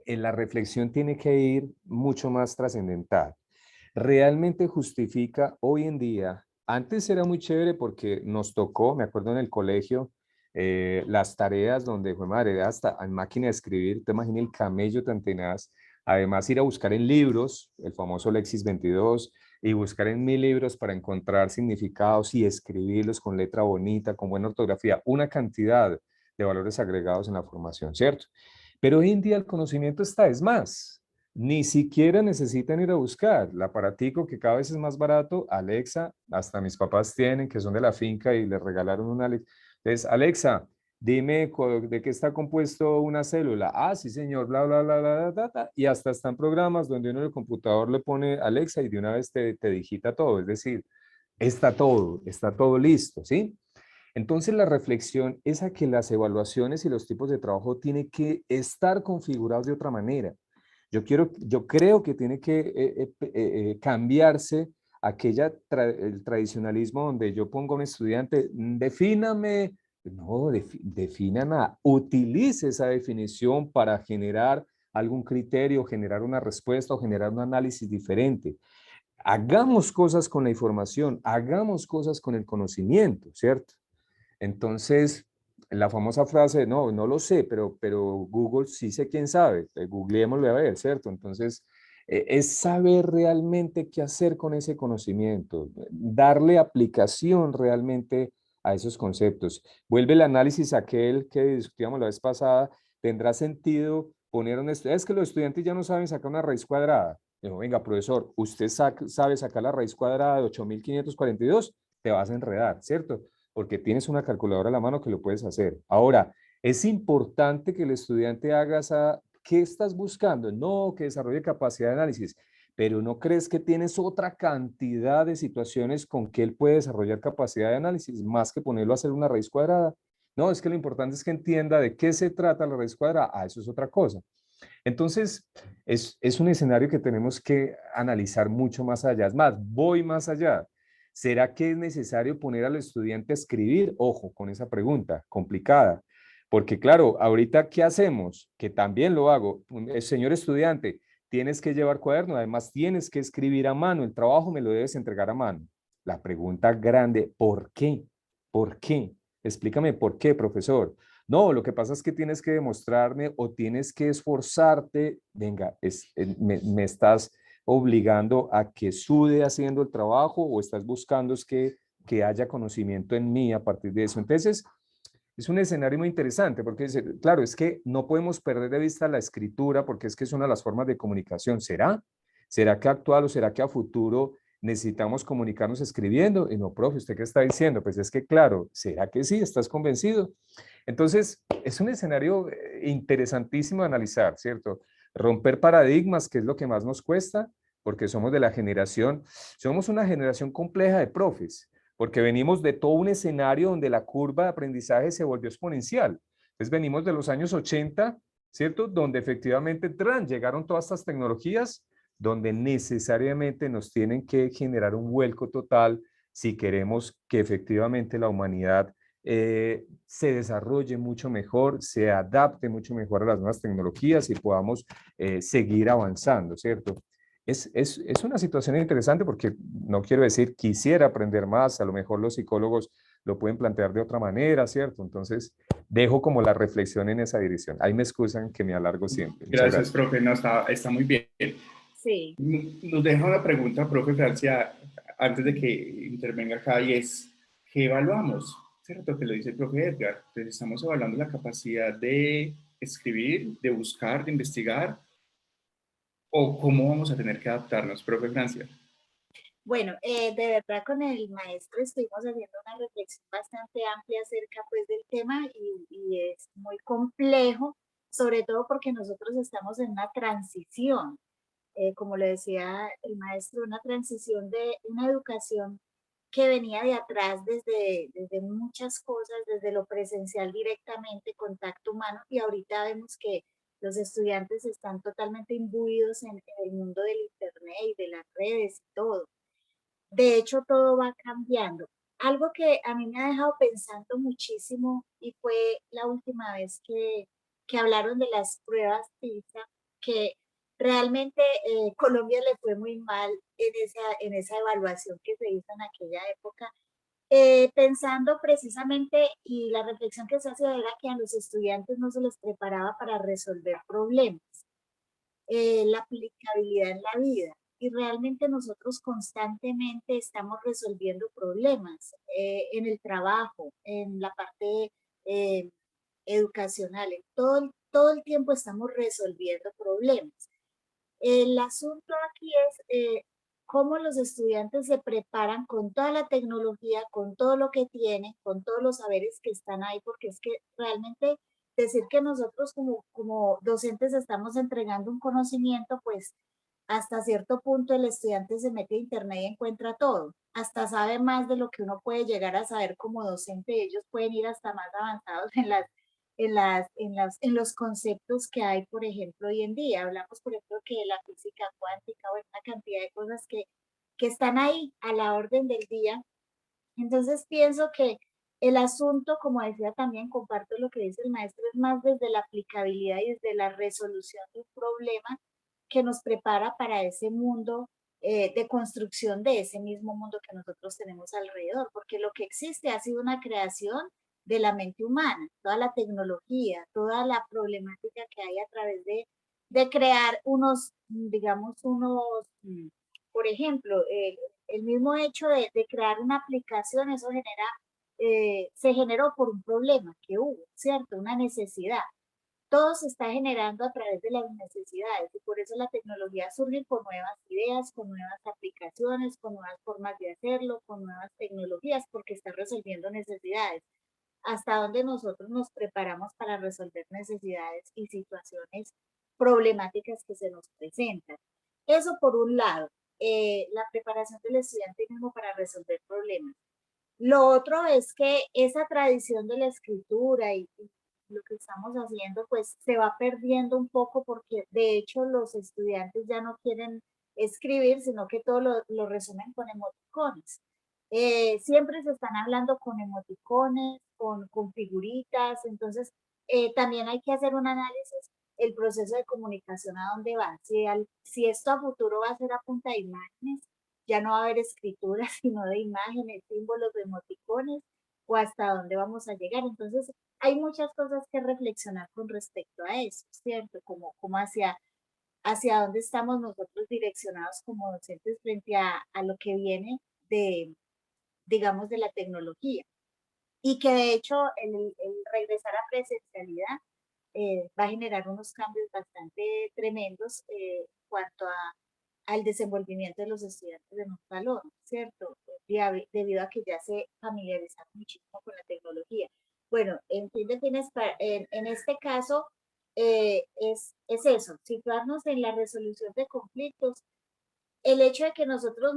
la reflexión tiene que ir mucho más trascendental. Realmente justifica hoy en día, antes era muy chévere porque nos tocó, me acuerdo en el colegio, las tareas donde fue madre, hasta en máquina de escribir, te imaginas el camello tan tenaz, además ir a buscar en libros, el famoso Lexis 22, y buscar en 1000 libros para encontrar significados y escribirlos con letra bonita, con buena ortografía, una cantidad de valores agregados en la formación, ¿cierto? Pero hoy en día el conocimiento está, es más, ni siquiera necesitan ir a buscar el aparatico que cada vez es más barato. Alexa, hasta mis papás tienen, que son de la finca y les regalaron una Alexa. Entonces, Alexa, dime de qué está compuesto una célula. Ah, sí, señor, bla, bla, bla, bla, bla, bla. Y hasta están programas donde uno en el computador le pone Alexa y de una vez te digita todo. Es decir, está todo listo, ¿sí? Entonces la reflexión es a que las evaluaciones y los tipos de trabajo tienen que estar configurados de otra manera. Yo creo que tiene que cambiarse el tradicionalismo donde yo pongo a un estudiante, defíname, no, defina nada, utilice esa definición para generar algún criterio, generar una respuesta o generar un análisis diferente. Hagamos cosas con la información, hagamos cosas con el conocimiento, ¿cierto? Entonces, la famosa frase, no, no lo sé, pero Google sí sé quién sabe, googleémoslo a ver, ¿cierto? Entonces, es saber realmente qué hacer con ese conocimiento, darle aplicación realmente a esos conceptos. Vuelve el análisis aquel que discutíamos la vez pasada, tendrá sentido poner un estudiante, es que los estudiantes ya no saben sacar una raíz cuadrada. Digo, venga, profesor, usted sabe sacar la raíz cuadrada de 8542, te vas a enredar, ¿cierto? Porque tienes una calculadora a la mano que lo puedes hacer. Ahora, es importante que el estudiante haga ¿qué estás buscando? No, que desarrolle capacidad de análisis, pero ¿no crees que tienes otra cantidad de situaciones con que él puede desarrollar capacidad de análisis más que ponerlo a hacer una raíz cuadrada? No, es que lo importante es que entienda de qué se trata la raíz cuadrada. Ah, eso es otra cosa. Entonces, es un escenario que tenemos que analizar mucho más allá. Es más, voy más allá. ¿Será que es necesario poner al estudiante a escribir? Ojo con esa pregunta, complicada. Porque claro, ahorita, ¿qué hacemos? Que también lo hago. Señor estudiante, tienes que llevar cuaderno, además tienes que escribir a mano, el trabajo me lo debes entregar a mano. La pregunta grande, ¿por qué? ¿Por qué? Explícame por qué, profesor. No, lo que pasa es que tienes que demostrarme o tienes que esforzarte. Venga, me estás obligando a que sude haciendo el trabajo o estás buscando es que haya conocimiento en mí a partir de eso. Entonces, es un escenario muy interesante porque, claro, es que no podemos perder de vista la escritura porque es que es una de las formas de comunicación. ¿Será? ¿Será que actual o será que a futuro necesitamos comunicarnos escribiendo? Y no, profe, ¿usted qué está diciendo? Pues es que, claro, ¿será que sí? ¿Estás convencido? Entonces, es un escenario interesantísimo de analizar, ¿cierto? Romper paradigmas, que es lo que más nos cuesta, porque somos de la generación, somos una generación compleja de profes, porque venimos de todo un escenario donde la curva de aprendizaje se volvió exponencial. Entonces venimos de los años 80, ¿cierto? Donde efectivamente llegaron todas estas tecnologías, donde necesariamente nos tienen que generar un vuelco total si queremos que efectivamente la humanidad se desarrolle mucho mejor, se adapte mucho mejor a las nuevas tecnologías y podamos seguir avanzando, ¿cierto? Es una situación interesante porque no quiero decir quisiera aprender más, a lo mejor los psicólogos lo pueden plantear de otra manera, ¿cierto? Entonces, dejo como la reflexión en esa dirección. Ahí me excusan que me alargo siempre. Muchas Gracias, gracias. profe. No, está muy bien. Sí. Nos deja una pregunta, profe Francia, antes de que intervenga acá, y es, ¿qué evaluamos? ¿Cierto? Que lo dice el profe Edgar. Entonces, estamos evaluando la capacidad de escribir, de buscar, de investigar, o cómo vamos a tener que adaptarnos, profe Francia. Bueno, de verdad con el maestro estuvimos haciendo una reflexión bastante amplia acerca pues del tema y es muy complejo, sobre todo porque nosotros estamos en una transición, como le decía el maestro, una transición de una educación que venía de atrás desde muchas cosas, desde lo presencial directamente, contacto humano, y ahorita vemos que los estudiantes están totalmente imbuidos en el mundo del internet y de las redes y todo. De hecho, todo va cambiando. Algo que a mí me ha dejado pensando muchísimo y fue la última vez que hablaron de las pruebas PISA, que realmente Colombia le fue muy mal en esa evaluación que se hizo en aquella época, pensando precisamente, y la reflexión que se hacía era que a los estudiantes no se les preparaba para resolver problemas, la aplicabilidad en la vida. Y realmente nosotros constantemente estamos resolviendo problemas en el trabajo, en la parte eh, educacional, en todo el tiempo estamos resolviendo problemas. El asunto aquí es cómo los estudiantes se preparan con toda la tecnología, con todo lo que tienen, con todos los saberes que están ahí, porque es que realmente decir que nosotros como docentes estamos entregando un conocimiento, pues hasta cierto punto el estudiante se mete a internet y encuentra todo. Hasta sabe más de lo que uno puede llegar a saber como docente. Ellos pueden ir hasta más avanzados en los conceptos que hay, por ejemplo, hoy en día. Hablamos, por ejemplo, que de la física cuántica o una cantidad de cosas que están ahí a la orden del día. Entonces pienso que el asunto, como decía también, comparto lo que dice el maestro, es más desde la aplicabilidad y desde la resolución de un problema que nos prepara para ese mundo de construcción de ese mismo mundo que nosotros tenemos alrededor, porque lo que existe ha sido una creación de la mente humana, toda la tecnología, toda la problemática que hay a través de crear unos, digamos, por ejemplo, el mismo hecho de crear una aplicación, eso se generó por un problema que hubo, ¿cierto? Una necesidad. Todo se está generando a través de las necesidades y por eso la tecnología surge con nuevas ideas, con nuevas aplicaciones, con nuevas formas de hacerlo, con nuevas tecnologías, porque está resolviendo necesidades. Hasta donde nosotros nos preparamos para resolver necesidades y situaciones problemáticas que se nos presentan. Eso por un lado, la preparación del estudiante mismo para resolver problemas. Lo otro es que esa tradición de la escritura y lo que estamos haciendo, pues se va perdiendo un poco porque de hecho los estudiantes ya no quieren escribir, sino que todo lo resumen con emoticones. Siempre se están hablando con emoticones, con figuritas, entonces también hay que hacer un análisis, el proceso de comunicación a dónde va. Si esto a futuro va a ser a punta de imágenes, ya no va a haber escritura, sino de imágenes, símbolos, de emoticones, o hasta dónde vamos a llegar. Entonces, hay muchas cosas que reflexionar con respecto a eso, ¿cierto? Como hacia dónde estamos nosotros direccionados como docentes frente a lo que viene de, digamos, de la tecnología. Y que de hecho el regresar a presencialidad va a generar unos cambios bastante tremendos en cuanto al desenvolvimiento de los estudiantes en un salón, ¿cierto? Debido a que ya se familiarizaron muchísimo con la tecnología. Bueno, en fin de fines, en este caso es eso, situarnos en la resolución de conflictos. El hecho de que nosotros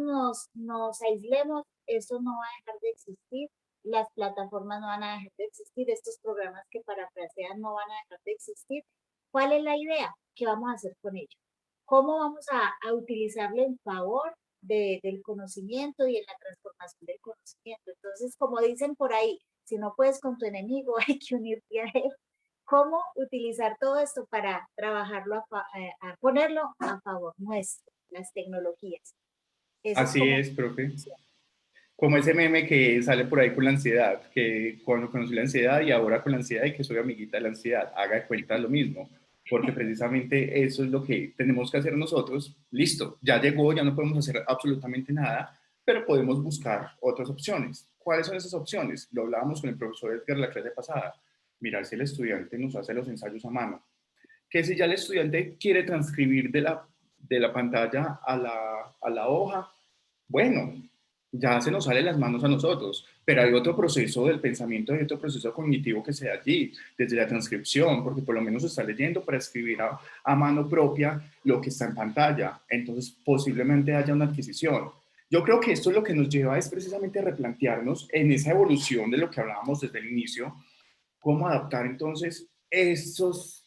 nos aislemos, eso no va a dejar de existir, las plataformas no van a dejar de existir, estos programas que parafrasean no van a dejar de existir. ¿Cuál es la idea? ¿Qué vamos a hacer con ello? ¿Cómo vamos a utilizarlo en favor del conocimiento y en la transformación del conocimiento? Entonces, como dicen por ahí, si no puedes con tu enemigo, hay que unirte a él. ¿Cómo utilizar todo esto para trabajarlo, a ponerlo a favor nuestro, las tecnologías? Eso es Así como es, profe. Como ese meme que sale por ahí con la ansiedad, que cuando conocí la ansiedad y ahora con la ansiedad y que soy amiguita de la ansiedad, haga de cuenta lo mismo, porque precisamente eso es lo que tenemos que hacer nosotros. Listo, ya llegó, ya no podemos hacer absolutamente nada, pero podemos buscar otras opciones. ¿Cuáles son esas opciones? Lo hablábamos con el profesor Edgar la clase pasada. Mirar si el estudiante nos hace los ensayos a mano. Que si ya el estudiante quiere transcribir de la pantalla a la hoja, bueno, ya se nos sale las manos a nosotros, pero hay otro proceso del pensamiento, hay otro proceso cognitivo que se da allí, desde la transcripción, porque por lo menos está leyendo para escribir a mano propia lo que está en pantalla, entonces posiblemente haya una adquisición. Yo creo que esto es lo que nos lleva es precisamente a replantearnos en esa evolución de lo que hablábamos desde el inicio, cómo adaptar entonces esos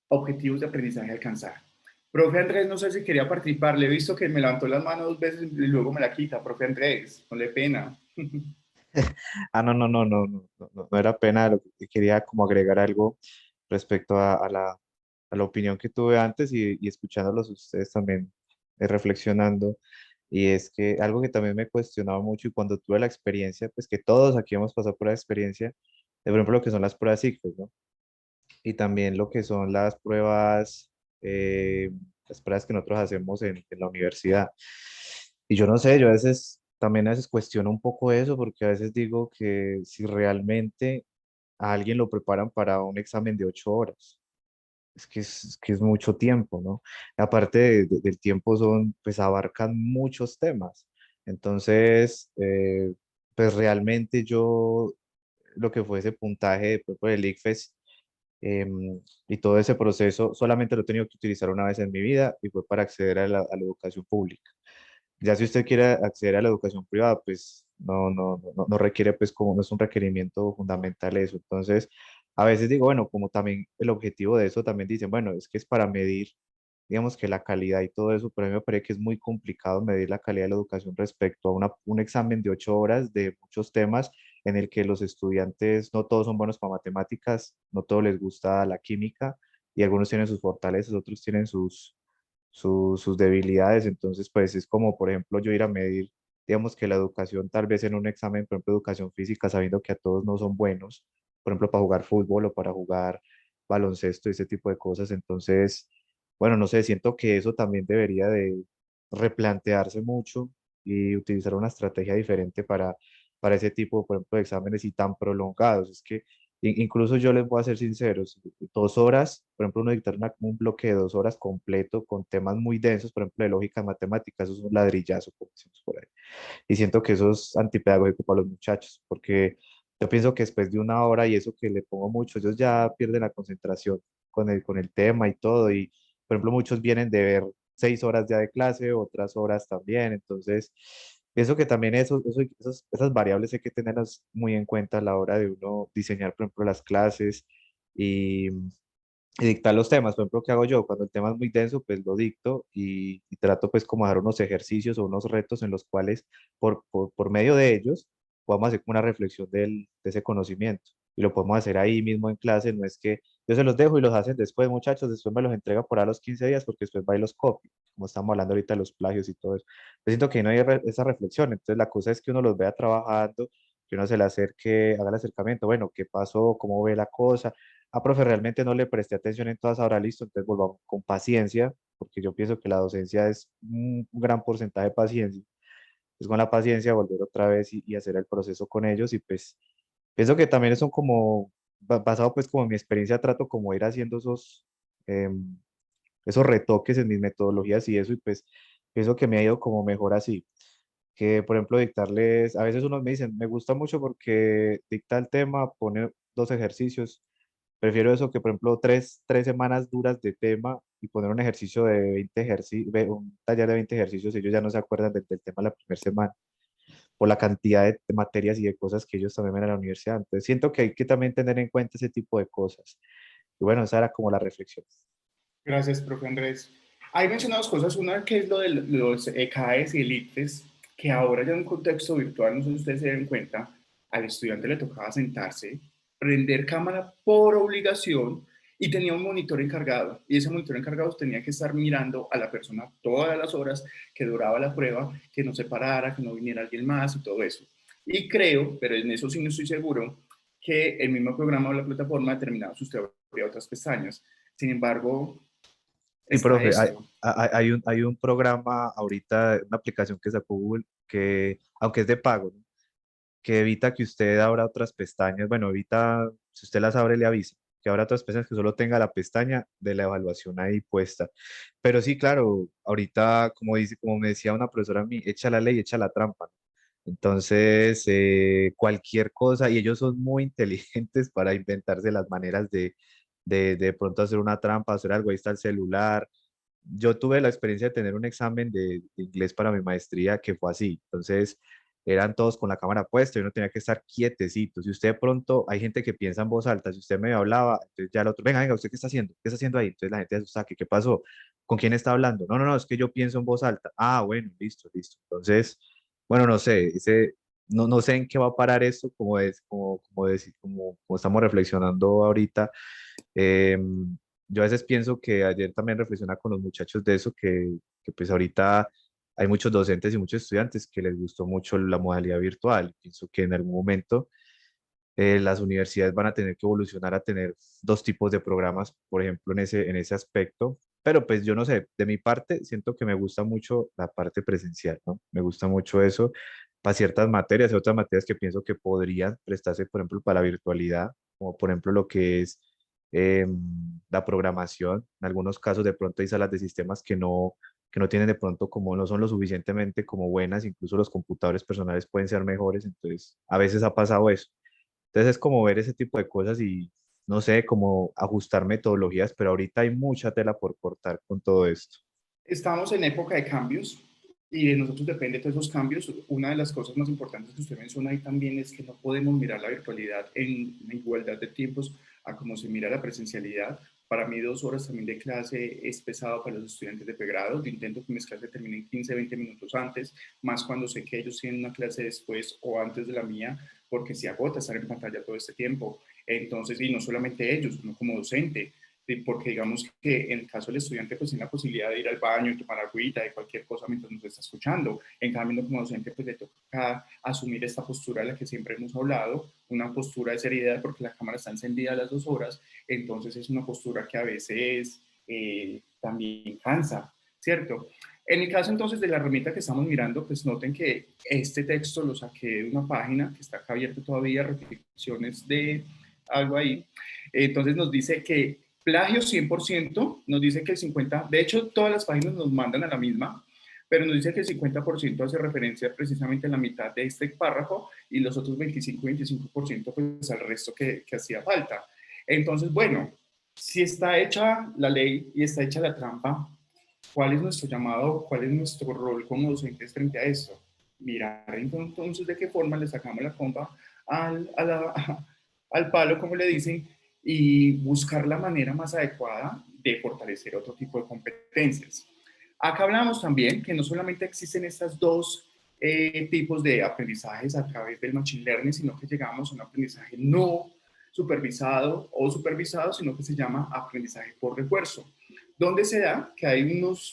objetivos de aprendizaje a alcanzar. Profe Andrés, no sé si quería participar, le he visto que me levantó las manos 2 veces y luego me la quita. Profe Andrés, no le pena. No era pena, lo que quería como agregar algo respecto a la opinión que tuve antes y escuchándolos ustedes también reflexionando. Y es que algo que también me cuestionaba mucho y cuando tuve la experiencia, pues que todos aquí hemos pasado por la experiencia, de por ejemplo lo que son las pruebas ICFES, ¿no? Y también lo que son eh, las pruebas que nosotros hacemos en la universidad. Y yo no sé, yo también a veces cuestiono un poco eso porque a veces digo que si realmente a alguien lo preparan para un examen de 8 horas, es que es mucho tiempo, ¿no? Aparte del tiempo pues abarcan muchos temas. Entonces, pues realmente yo, lo que fue ese puntaje de por el ICFES, y todo ese proceso solamente lo he tenido que utilizar una vez en mi vida y fue para acceder a la educación pública. Ya si usted quiere acceder a la educación privada, pues no requiere, pues como no es un requerimiento fundamental eso. Entonces, a veces digo, bueno, como también el objetivo de eso también dicen, bueno, es que es para medir, digamos que la calidad y todo eso, pero a mí me parece que es muy complicado medir la calidad de la educación respecto a un examen de 8 horas de muchos temas en el que los estudiantes no todos son buenos para matemáticas, no todos les gusta la química y algunos tienen sus fortalezas, otros tienen sus debilidades. Entonces, pues es como, por ejemplo, yo ir a medir, digamos que la educación tal vez en un examen, por ejemplo, educación física, sabiendo que a todos no son buenos, por ejemplo, para jugar fútbol o para jugar baloncesto y ese tipo de cosas. Entonces, bueno, no sé, siento que eso también debería de replantearse mucho y utilizar una estrategia diferente para ese tipo, por ejemplo, de exámenes y tan prolongados. Es que incluso yo les voy a ser sinceros, 2 horas, por ejemplo, uno dictar un bloque de 2 horas completo con temas muy densos, por ejemplo, de lógica matemática, eso es un ladrillazo, como decimos por ahí. Y siento que eso es antipedagógico para los muchachos, porque yo pienso que después de una hora y eso que le pongo mucho, ellos ya pierden la concentración con el tema y todo. Y, por ejemplo, muchos vienen de ver 6 horas ya de clase, otras horas también. Entonces, pienso que también esas variables hay que tenerlas muy en cuenta a la hora de uno diseñar, por ejemplo, las clases y, y dictar los temas. Por ejemplo, ¿qué hago yo? Cuando el tema es muy denso, pues lo dicto y trato pues como dar unos ejercicios o unos retos en los cuales por medio de ellos podamos hacer como una reflexión de ese conocimiento. Y lo podemos hacer ahí mismo en clase, no es que yo se los dejo y los hacen después, muchachos, después me los entrega por a los 15 días porque después va y los copio, como estamos hablando ahorita de los plagios y todo eso. Yo siento que no hay esa reflexión, entonces la cosa es que uno los vea trabajando, que uno se le acerque, haga el acercamiento, bueno, ¿qué pasó? ¿Cómo ve la cosa? Ah, profe, realmente no le presté atención en todas ahora, listo, entonces volvamos con paciencia, porque yo pienso que la docencia es un gran porcentaje de paciencia. Es con la paciencia volver otra vez y hacer el proceso con ellos y pues pienso que también son como basado pues como en mi experiencia, trato como ir haciendo em, esos retoques en mis metodologías y eso, y pues pienso que me ha ido como mejor así. Que, por ejemplo, dictarles, a veces unos me dicen, me gusta mucho porque dicta el tema, pone 2 ejercicios. Prefiero eso que, por ejemplo, tres semanas duras de tema y poner un ejercicio de 20 ejercicios, un taller de 20 ejercicios, y ellos ya no se acuerdan del tema la primera semana, por la cantidad de materias y de cosas que ellos también ven en la universidad. Entonces, siento que hay que también tener en cuenta ese tipo de cosas. Y bueno, esa era como la reflexión. Gracias, profe Andrés. Hay mencionado dos cosas. Una que es lo de los ECAES y ELITES, que ahora ya en un contexto virtual, no sé si ustedes se den cuenta, al estudiante le tocaba sentarse, prender cámara por obligación y tenía un monitor encargado. Y ese monitor encargado tenía que estar mirando a la persona todas las horas que duraba la prueba, que no se parara, que no viniera alguien más y todo eso. Y creo, pero en eso sí no estoy seguro, que el mismo programa o la plataforma determinaba si usted abría otras pestañas. Sin embargo, Sí, está profe, esto. hay un programa ahorita, una aplicación que sacó Google que, aunque es de pago, ¿no? Que evita que usted abra otras pestañas. Bueno, evita, si usted las abre, le avisa que abra otras pestañas, que solo tenga la pestaña de la evaluación ahí puesta. Pero sí, claro, ahorita, como dice, como me decía una profesora a mí, echa la ley, echa la trampa. Entonces, cualquier cosa, y ellos son muy inteligentes para inventarse las maneras de pronto hacer una trampa, hacer algo, ahí está el celular. Yo tuve la experiencia de tener un examen de inglés para mi maestría que fue así. Entonces, eran todos con la cámara puesta y uno tenía que estar quietecito. Si usted de pronto, hay gente que piensa en voz alta, si usted me hablaba, entonces ya el otro, venga, venga, ¿usted qué está haciendo? ¿Qué está haciendo ahí? Entonces la gente se asusta, ¿qué pasó? ¿Con quién está hablando? No, no, no, es que yo pienso en voz alta. Ah, bueno, listo, listo. Entonces, bueno, no sé, no sé en qué va a parar esto, como estamos reflexionando ahorita. Yo a veces pienso que ayer también reflexionaba con los muchachos de eso, que pues ahorita hay muchos docentes y muchos estudiantes que les gustó mucho la modalidad virtual. Pienso que en algún momento las universidades van a tener que evolucionar a tener 2 tipos de programas, por ejemplo, en ese aspecto. Pero pues yo no sé, de mi parte siento que me gusta mucho la parte presencial, ¿no? Me gusta mucho eso para ciertas materias, hay otras materias que pienso que podrían prestarse, por ejemplo, para la virtualidad, como por ejemplo lo que es la programación. En algunos casos de pronto hay salas de sistemas que no tienen de pronto como no son lo suficientemente como buenas, incluso los computadores personales pueden ser mejores, entonces a veces ha pasado eso. Entonces es como ver ese tipo de cosas y no sé, cómo ajustar metodologías, pero ahorita hay mucha tela por cortar con todo esto. Estamos en época de cambios y de nosotros depende de todos esos cambios. Una de las cosas más importantes que usted menciona ahí también es que no podemos mirar la virtualidad en igualdad de tiempos a como se mira la presencialidad. Para mí 2 horas también de clase es pesado para los estudiantes de pregrado. Yo intento que mis clases terminen 15, 20 minutos antes, más cuando sé que ellos tienen una clase después o antes de la mía, porque se agota estar en pantalla todo este tiempo. Entonces, y no solamente ellos, uno como docente, porque digamos que en el caso del estudiante pues tiene la posibilidad de ir al baño, tomar agüita, de cualquier cosa mientras nos está escuchando. En cambio, como docente pues le toca asumir esta postura de la que siempre hemos hablado, una postura de seriedad porque la cámara está encendida a las 2 horas, entonces es una postura que a veces también cansa, ¿cierto? En el caso entonces de la herramienta que estamos mirando, pues noten que este texto lo saqué de una página que está acá abierta todavía, reflexiones de algo ahí. Entonces nos dice que plagio 100%, nos dice que el 50%, de hecho todas las páginas nos mandan a la misma, pero nos dice que el 50% hace referencia precisamente a la mitad de este párrafo y los otros 25 y 25% pues al resto que hacía falta. Entonces, bueno, si está hecha la ley y está hecha la trampa, ¿cuál es nuestro llamado? ¿Cuál es nuestro rol como docentes frente a esto? Mirar entonces de qué forma le sacamos la comba al palo, como le dicen, y buscar la manera más adecuada de fortalecer otro tipo de competencias. Acá hablamos también que no solamente existen estas dos tipos de aprendizajes a través del machine learning, sino que llegamos a un aprendizaje no supervisado o supervisado, sino que se llama aprendizaje por refuerzo. ¿Dónde se da? Que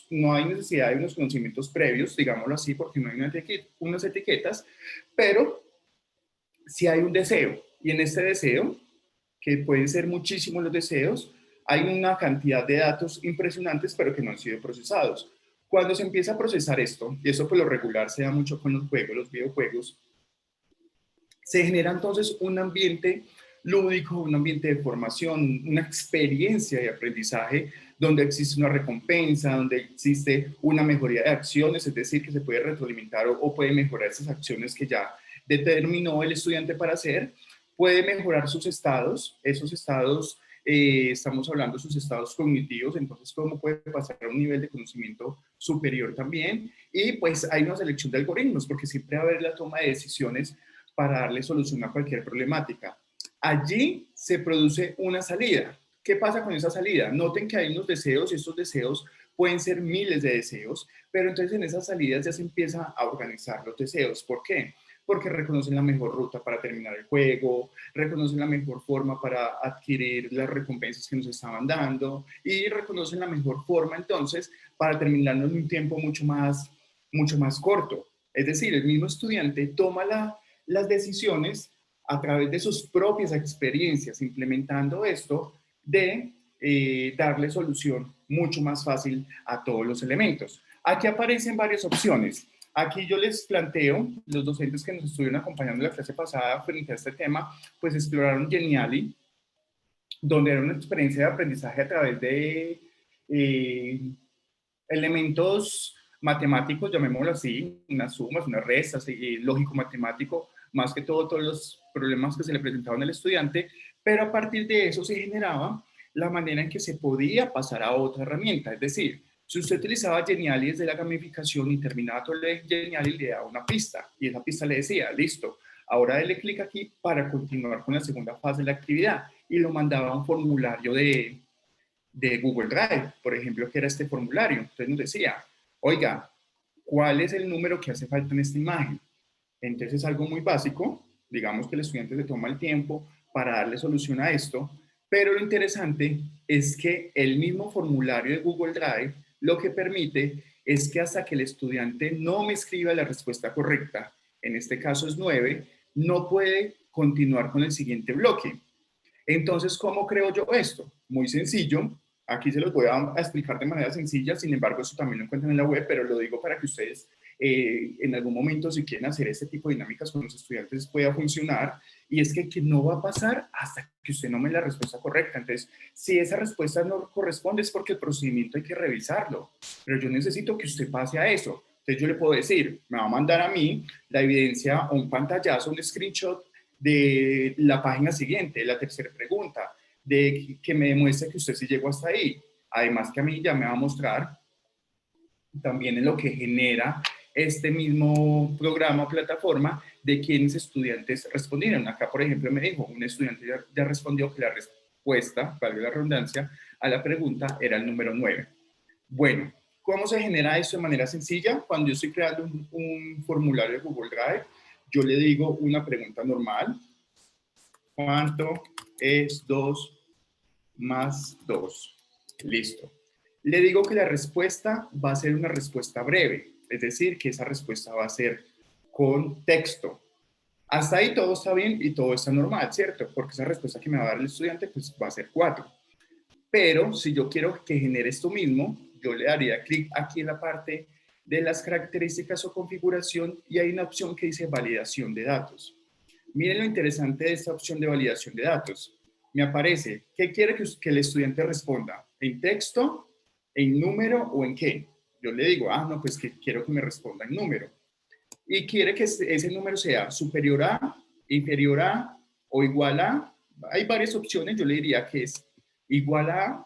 no hay necesidad de unos conocimientos previos, digámoslo así, porque no hay unas etiquetas, pero sí hay un deseo. Y en este deseo, que pueden ser muchísimos los deseos, hay una cantidad de datos impresionantes, pero que no han sido procesados. Cuando se empieza a procesar esto, y eso por lo regular se da mucho con los juegos, los videojuegos, se genera entonces un ambiente lúdico, un ambiente de formación, una experiencia de aprendizaje donde existe una recompensa, donde existe una mejoría de acciones, es decir, que se puede retroalimentar o puede mejorar esas acciones que ya determinó el estudiante para hacer, puede mejorar sus estados, esos estados, estamos hablando de sus estados cognitivos, entonces cómo puede pasar a un nivel de conocimiento superior también, y pues hay una selección de algoritmos, porque siempre va a haber la toma de decisiones para darle solución a cualquier problemática. Allí se produce una salida. ¿Qué pasa con esa salida? Noten que hay unos deseos y estos deseos pueden ser miles de deseos, pero entonces en esas salidas ya se empieza a organizar los deseos. ¿Por qué? Porque reconocen la mejor ruta para terminar el juego, reconocen la mejor forma para adquirir las recompensas que nos estaban dando y reconocen la mejor forma entonces para terminarlo en un tiempo mucho más corto. Es decir, el mismo estudiante toma las decisiones a través de sus propias experiencias, implementando esto de darle solución mucho más fácil a todos los elementos. Aquí aparecen varias opciones. Aquí yo les planteo, los docentes que nos estuvieron acompañando en la clase pasada frente a este tema, pues exploraron Geniali, donde era una experiencia de aprendizaje a través de elementos matemáticos, llamémoslo así, unas sumas, unas restas, lógico-matemático, más que todo, todos los problemas que se le presentaban al estudiante, pero a partir de eso se generaba la manera en que se podía pasar a otra herramienta, es decir, si usted utilizaba Geniali desde la gamificación y terminaba todo el Geniali, le daba una pista, y esa pista le decía, listo, ahora dele clic aquí para continuar con la segunda fase de la actividad, y lo mandaba a un formulario de Google Drive, por ejemplo, que era este formulario. Entonces nos decía, oiga, ¿cuál es el número que hace falta en esta imagen? Entonces es algo muy básico, digamos que el estudiante se toma el tiempo para darle solución a esto, pero lo interesante es que el mismo formulario de Google Drive lo que permite es que hasta que el estudiante no me escriba la respuesta correcta, en este caso es 9, no puede continuar con el siguiente bloque. Entonces, ¿cómo creo yo esto? Muy sencillo. Aquí se los voy a explicar de manera sencilla, sin embargo, eso también lo encuentran en la web, pero lo digo para que ustedes en algún momento, si quieren hacer este tipo de dinámicas con los estudiantes, pueda funcionar. Y es que no va a pasar hasta que usted no me dé la respuesta correcta. Entonces, si esa respuesta no corresponde, es porque el procedimiento hay que revisarlo. Pero yo necesito que usted pase a eso. Entonces, yo le puedo decir, me va a mandar a mí la evidencia o un pantallazo, un screenshot de la página siguiente, la tercera pregunta, de que me demuestre que usted sí llegó hasta ahí. Además que a mí ya me va a mostrar también en lo que genera este mismo programa o plataforma de quienes estudiantes respondieron. Acá, por ejemplo, me dijo, un estudiante ya respondió que la respuesta, valga la redundancia, a la pregunta era el número 9. Bueno, ¿cómo se genera esto de manera sencilla? Cuando yo estoy creando un formulario de Google Drive, yo le digo una pregunta normal. ¿Cuánto es 2 más 2? Listo. Le digo que la respuesta va a ser una respuesta breve, es decir, que esa respuesta va a ser con texto. Hasta ahí todo está bien y todo está normal, ¿cierto? Porque esa respuesta que me va a dar el estudiante pues va a ser 4. Pero si yo quiero que genere esto mismo, yo le daría clic aquí en la parte de las características o configuración y hay una opción que dice validación de datos. Miren lo interesante de esta opción de validación de datos. Me aparece, ¿qué quiere que el estudiante responda? ¿En texto, en número o en qué? Yo le digo, no, pues que quiero que me responda en número. Y quiere que ese número sea superior a, inferior a o igual a. Hay varias opciones, yo le diría que es igual a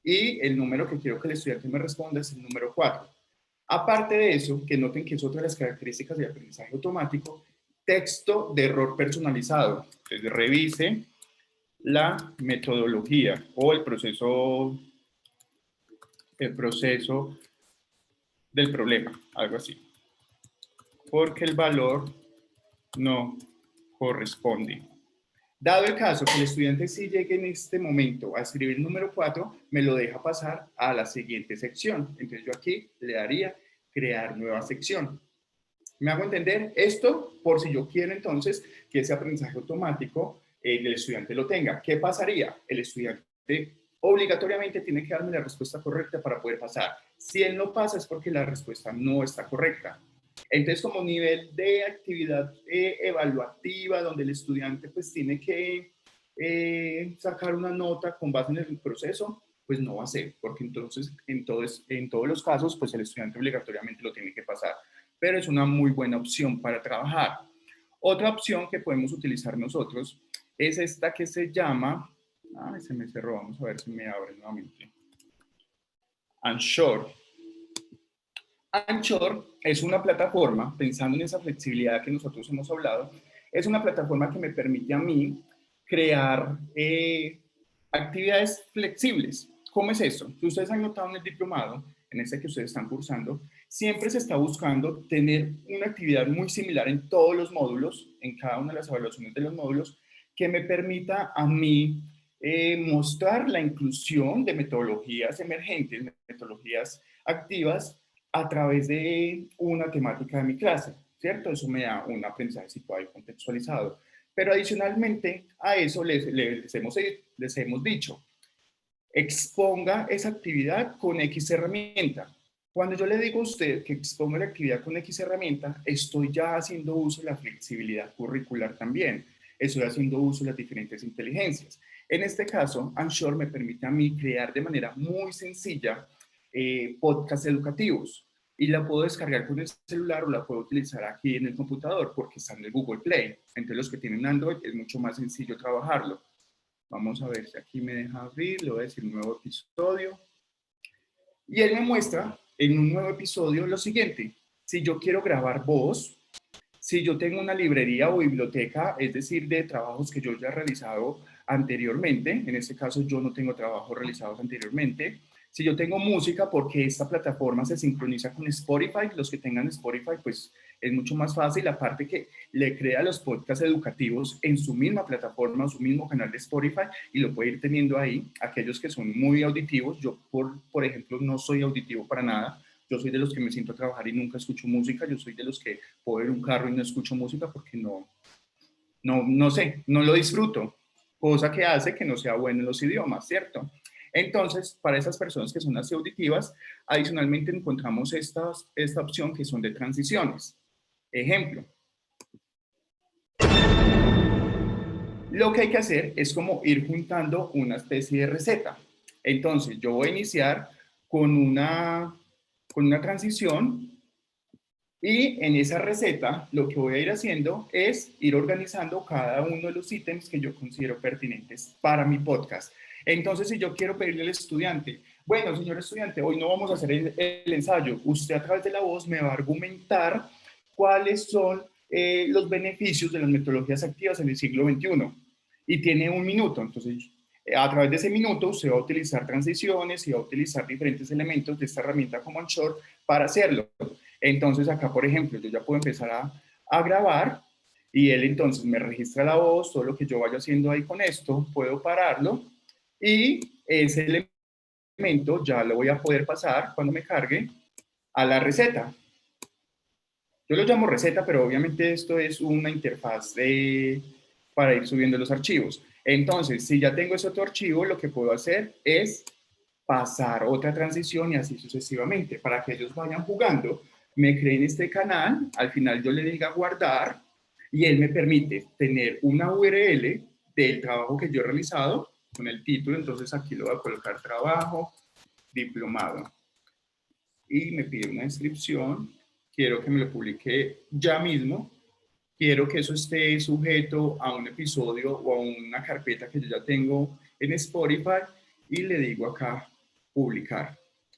y el número que quiero que el estudiante me responda es el número 4. Aparte de eso, que noten que es otra de las características del aprendizaje automático, texto de error personalizado. Entonces, revise la metodología o el proceso del problema, algo así. Porque el valor no corresponde. Dado el caso que el estudiante sí llegue en este momento a escribir el número 4, me lo deja pasar a la siguiente sección. Entonces yo aquí le daría crear nueva sección. ¿Me hago entender? Esto por si yo quiero entonces que ese aprendizaje automático el estudiante lo tenga. ¿Qué pasaría? El estudiante obligatoriamente tiene que darme la respuesta correcta para poder pasar. Si él no pasa es porque la respuesta no está correcta. Entonces, como nivel de actividad evaluativa, donde el estudiante pues tiene que sacar una nota con base en el proceso, pues no va a ser, porque entonces en todos los casos, pues el estudiante obligatoriamente lo tiene que pasar, pero es una muy buena opción para trabajar. Otra opción que podemos utilizar nosotros es esta que se llama, se me cerró, vamos a ver si me abre nuevamente. Anchor. Anchor es una plataforma, pensando en esa flexibilidad que nosotros hemos hablado, es una plataforma que me permite a mí crear actividades flexibles. ¿Cómo es eso? Si ustedes han notado en el diplomado, en este que ustedes están cursando, siempre se está buscando tener una actividad muy similar en todos los módulos, en cada una de las evaluaciones de los módulos, que me permita a mí mostrar la inclusión de metodologías emergentes, metodologías activas, a través de una temática de mi clase, ¿cierto? Eso me da un aprendizaje situado y contextualizado. Pero adicionalmente a eso les hemos dicho, exponga esa actividad con X herramienta. Cuando yo le digo a usted que exponga la actividad con X herramienta, estoy ya haciendo uso de la flexibilidad curricular también. Estoy haciendo uso de las diferentes inteligencias. En este caso, Anchor me permite a mí crear de manera muy sencilla podcasts educativos y la puedo descargar con el celular o la puedo utilizar aquí en el computador porque está en el Google Play. Entre los que tienen Android es mucho más sencillo trabajarlo. Vamos a ver si aquí me deja abrir, le voy a decir un nuevo episodio. Y él me muestra en un nuevo episodio lo siguiente. Si yo quiero grabar voz, si yo tengo una librería o biblioteca, es decir, de trabajos que yo ya he realizado anteriormente, en este caso yo no tengo trabajos realizados anteriormente, si yo tengo música, porque esta plataforma se sincroniza con Spotify, los que tengan Spotify, pues es mucho más fácil, aparte que le crea los podcasts educativos en su misma plataforma, su mismo canal de Spotify, y lo puede ir teniendo ahí. Aquellos que son muy auditivos, yo por ejemplo no soy auditivo para nada, yo soy de los que me siento a trabajar y nunca escucho música, yo soy de los que puedo ir en un carro y no escucho música porque no sé, no lo disfruto, cosa que hace que no sea bueno en los idiomas, ¿cierto? Entonces, para esas personas que son así auditivas, adicionalmente encontramos esta opción que son de transiciones. Ejemplo. Lo que hay que hacer es como ir juntando una especie de receta. Entonces, yo voy a iniciar con una transición y en esa receta lo que voy a ir haciendo es ir organizando cada uno de los ítems que yo considero pertinentes para mi podcast. Entonces, si yo quiero pedirle al estudiante, bueno, señor estudiante, hoy no vamos a hacer el ensayo, usted a través de la voz me va a argumentar cuáles son los beneficios de las metodologías activas en el siglo XXI. Y tiene un minuto, entonces a través de ese minuto usted va a utilizar transiciones y va a utilizar diferentes elementos de esta herramienta como Anchor para hacerlo. Entonces acá, por ejemplo, yo ya puedo empezar a grabar y él entonces me registra la voz, todo lo que yo vaya haciendo ahí con esto, puedo pararlo y ese elemento ya lo voy a poder pasar cuando me cargue a la receta. Yo lo llamo receta, pero obviamente esto es una interfaz para ir subiendo los archivos. Entonces, si ya tengo ese otro archivo, lo que puedo hacer es pasar otra transición y así sucesivamente para que ellos vayan jugando, me creen este canal, al final yo le diga guardar y él me permite tener una URL del trabajo que yo he realizado con el título, entonces aquí lo voy a colocar trabajo, diplomado y me pide una descripción, quiero que me lo publique ya mismo, quiero que eso esté sujeto a un episodio o a una carpeta que yo ya tengo en Spotify y le digo acá publicar.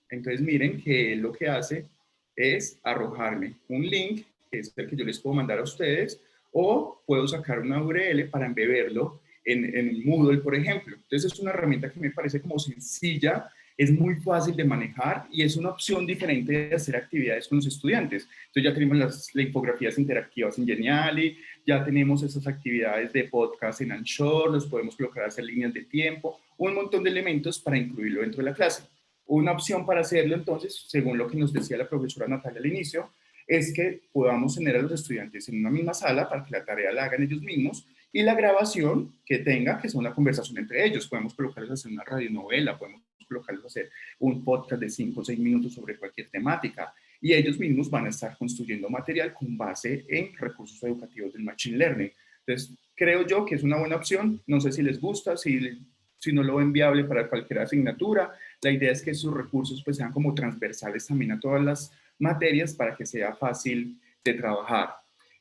Entonces miren que lo que hace es arrojarme un link, que es el que yo les puedo mandar a ustedes, o puedo sacar una URL para embeberlo en Moodle, por ejemplo. Entonces es una herramienta que me parece como sencilla, es muy fácil de manejar y es una opción diferente de hacer actividades con los estudiantes. Entonces ya tenemos las infografías interactivas en Geniali, ya tenemos esas actividades de podcast en Anchor, los podemos colocar a hacer líneas de tiempo, un montón de elementos para incluirlo dentro de la clase. Una opción para hacerlo, entonces, según lo que nos decía la profesora Natalia al inicio, es que podamos tener a los estudiantes en una misma sala para que la tarea la hagan ellos mismos y la grabación que tenga, que sea una conversación entre ellos. Podemos colocarlos a hacer una radionovela, podemos colocarlos a hacer un podcast de 5 o 6 minutos sobre cualquier temática y ellos mismos van a estar construyendo material con base en recursos educativos del Machine Learning. Entonces, creo yo que es una buena opción. No sé si les gusta, si no lo ven viable para cualquier asignatura. La idea es que sus recursos pues sean como transversales también a todas las materias para que sea fácil de trabajar.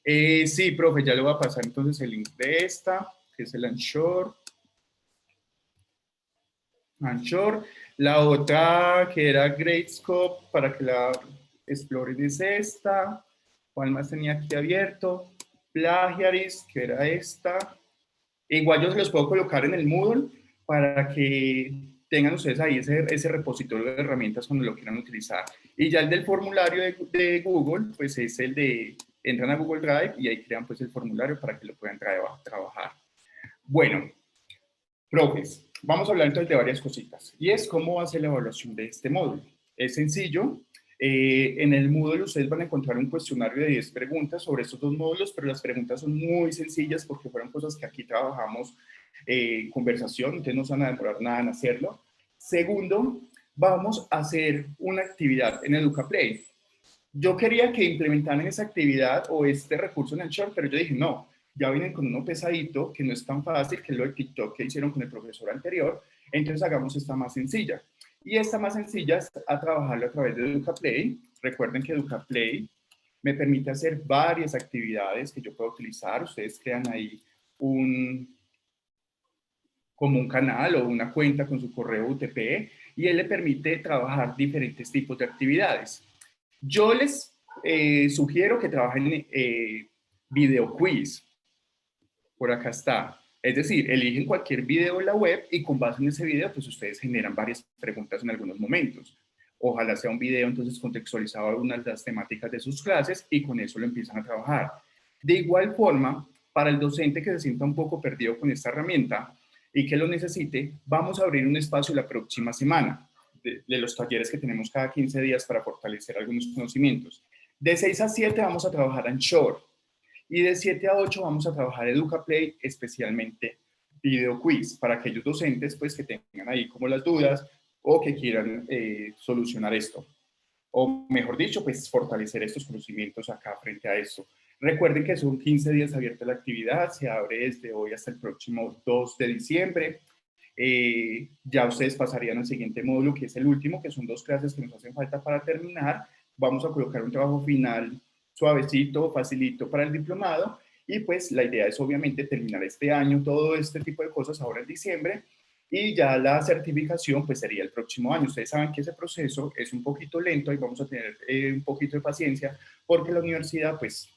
Sí, profe, ya le voy a pasar entonces el link de esta, que es el Anchor. La otra que era Gradescope, para que la exploren, es esta. ¿Cuál más tenía aquí abierto? Plagiarist, que era esta. Igual yo se los puedo colocar en el Moodle para que tengan ustedes ahí ese repositorio de herramientas cuando lo quieran utilizar. Y ya el del formulario de Google, pues es el de, entran a Google Drive y ahí crean pues el formulario para que lo puedan trabajar. Bueno, profes, vamos a hablar entonces de varias cositas. Y es cómo va a ser la evaluación de este módulo. Es sencillo. En el Moodle ustedes van a encontrar un cuestionario de 10 preguntas sobre estos dos módulos, pero las preguntas son muy sencillas porque fueron cosas que aquí trabajamos en conversación, entonces no se van a demorar nada en hacerlo. Segundo, vamos a hacer una actividad en EducaPlay. Yo quería que implementaran esa actividad o este recurso en el short, pero yo dije, no, ya vienen con uno pesadito, que no es tan fácil, que es lo de TikTok que hicieron con el profesor anterior, entonces hagamos esta más sencilla. Y esta más sencilla es a trabajarlo a través de EducaPlay. Recuerden que EducaPlay me permite hacer varias actividades que yo puedo utilizar. Ustedes crean ahí como un canal o una cuenta con su correo UTP y él le permite trabajar diferentes tipos de actividades. Yo les sugiero que trabajen video quiz. Por acá está. Es decir, eligen cualquier video en la web y con base en ese video, pues ustedes generan varias preguntas en algunos momentos. Ojalá sea un video entonces contextualizado a algunas de las temáticas de sus clases y con eso lo empiezan a trabajar. De igual forma, para el docente que se sienta un poco perdido con esta herramienta y que lo necesite, vamos a abrir un espacio la próxima semana de los talleres que tenemos cada 15 días para fortalecer algunos conocimientos. De 6 a 7 vamos a trabajar en Short. Y de 7 a 8 vamos a trabajar EducaPlay, especialmente video quiz, para aquellos docentes pues, que tengan ahí como las dudas o que quieran solucionar esto. O mejor dicho, pues fortalecer estos conocimientos acá frente a esto. Recuerden que son 15 días abierta la actividad, se abre desde hoy hasta el próximo 2 de diciembre. Ya ustedes pasarían al siguiente módulo, que es el último, que son 2 clases que nos hacen falta para terminar. Vamos a colocar un trabajo final suavecito, facilito para el diplomado y pues la idea es obviamente terminar este año todo este tipo de cosas ahora en diciembre y ya la certificación pues sería el próximo año. Ustedes saben que ese proceso es un poquito lento y vamos a tener un poquito de paciencia porque la universidad pues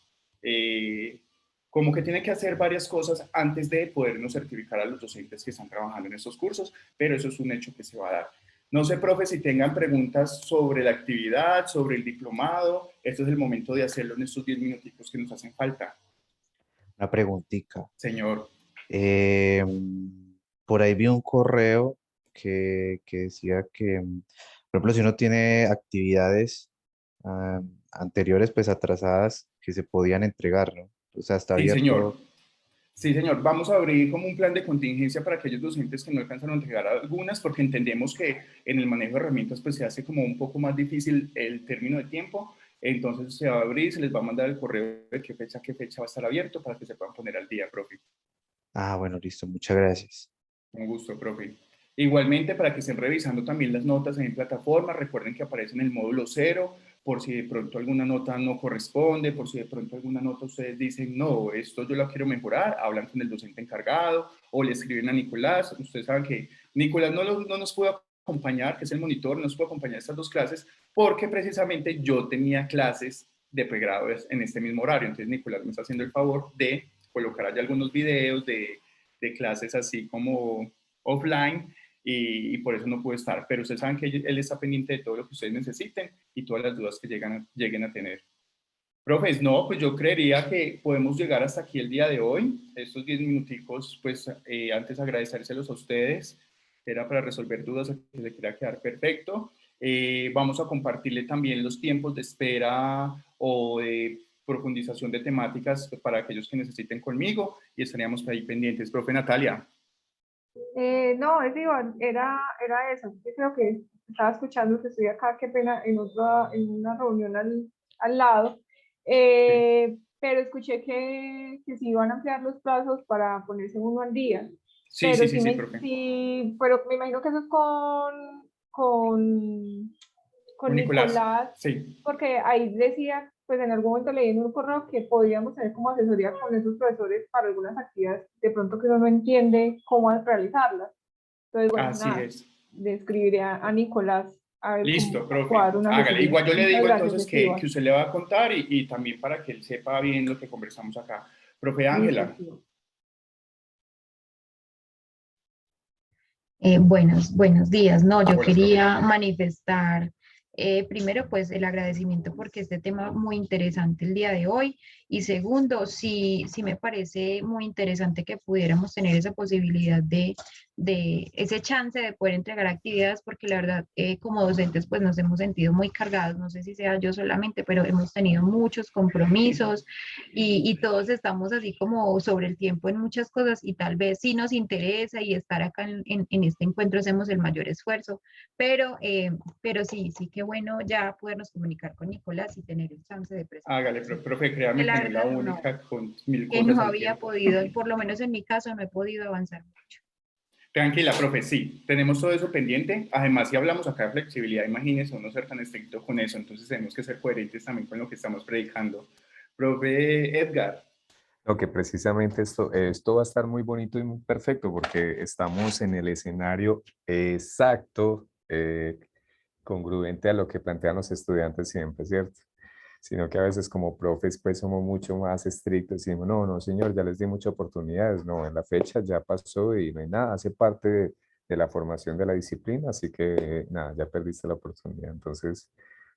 como que tiene que hacer varias cosas antes de podernos certificar a los docentes que están trabajando en estos cursos, pero eso es un hecho que se va a dar. No sé, profe, si tengan preguntas sobre la actividad, sobre el diplomado. Este es el momento de hacerlo en estos 10 minuticos que nos hacen falta. Una preguntita. Señor. Eh, por ahí vi un correo que decía que, por ejemplo, si uno tiene actividades anteriores, pues atrasadas, que se podían entregar, ¿no? O sea, está Sí, señor. abierto. Sí, señor. Vamos a abrir como un plan de contingencia para aquellos docentes que no alcanzaron a entregar algunas, porque entendemos que en el manejo de herramientas pues se hace como un poco más difícil el término de tiempo. Entonces se va a abrir, se les va a mandar el correo de qué fecha va a estar abierto para que se puedan poner al día, profe. Ah, bueno, listo, muchas gracias. Con gusto, profe. Igualmente, para que estén revisando también las notas en plataforma, recuerden que aparece en el módulo 0, por si de pronto alguna nota no corresponde, por si de pronto alguna nota ustedes dicen, no, esto yo la quiero mejorar, hablan con el docente encargado o le escriben a Nicolás. Ustedes saben que Nicolás no nos pudo acompañar, que es el monitor, no nos pudo acompañar estas 2 clases, porque precisamente yo tenía clases de pregrado en este mismo horario. Entonces, Nicolás me está haciendo el favor de colocar allá algunos videos de clases así como offline y por eso no pude estar. Pero ustedes saben que él está pendiente de todo lo que ustedes necesiten y todas las dudas que lleguen a tener. Profes, no, pues yo creería que podemos llegar hasta aquí el día de hoy. Estos 10 minuticos, pues antes agradecérselos a ustedes. Era para resolver dudas, que se quiera quedar perfecto. Vamos a compartirle también los tiempos de espera o de profundización de temáticas para aquellos que necesiten conmigo y estaríamos ahí pendientes. Profe Natalia. No, es igual, era eso. Yo creo que estaba escuchando que estoy acá, qué pena, en una reunión al lado. Sí. pero escuché que se iban a ampliar los plazos para ponerse uno al día. Sí, Pero sí, sí, sí, sí, profe. sí, pero me imagino que eso es con Con Nicolás. Nicolás, Sí. porque ahí decía, pues en algún momento leí en un correo que podíamos tener como asesoría con esos profesores para algunas actividades, de pronto que uno no entiende cómo realizarlas. Entonces, bueno, Así nada, es. le escribiré a Nicolás a ver Listo, cómo profe. cuadra una Hágale. asesoría. Igual yo le Muchas digo gracias, entonces Esteban. que usted le va a contar y también para que él sepa bien lo que conversamos acá. Profe Listo, Ángela. Esteban. Buenos días. No, yo Hola, profe. quería manifestar primero pues el agradecimiento porque este tema muy interesante el día de hoy y segundo, sí me parece muy interesante que pudiéramos tener esa posibilidad de ese chance de poder entregar actividades porque la verdad como docentes pues nos hemos sentido muy cargados, no sé si sea yo solamente, pero hemos tenido muchos compromisos y todos estamos así como sobre el tiempo en muchas cosas y tal vez sí nos interesa y estar acá en este encuentro hacemos el mayor esfuerzo, pero sí que bueno ya podernos comunicar con Nicolás y tener el chance de Hágale, presentarnos. profe, Que créame la que no es la verdad no, única con mil que cosas no al había tiempo. podido, por lo menos en mi caso no he podido avanzar mucho. Tranquila, profe, sí, tenemos todo eso pendiente. Además, si hablamos acá de flexibilidad, imagínese uno ser tan estricto con eso, entonces tenemos que ser coherentes también con lo que estamos predicando. Profe Edgar. Lo que precisamente esto va a estar muy bonito y muy perfecto porque estamos en el escenario exacto, congruente a lo que plantean los estudiantes siempre, ¿cierto? Sino que a veces como profes pues somos mucho más estrictos y decimos, no, no señor, ya les di muchas oportunidades, no, en la fecha ya pasó y no hay nada, hace parte de la formación de la disciplina, así que nada, ya perdiste la oportunidad. Entonces,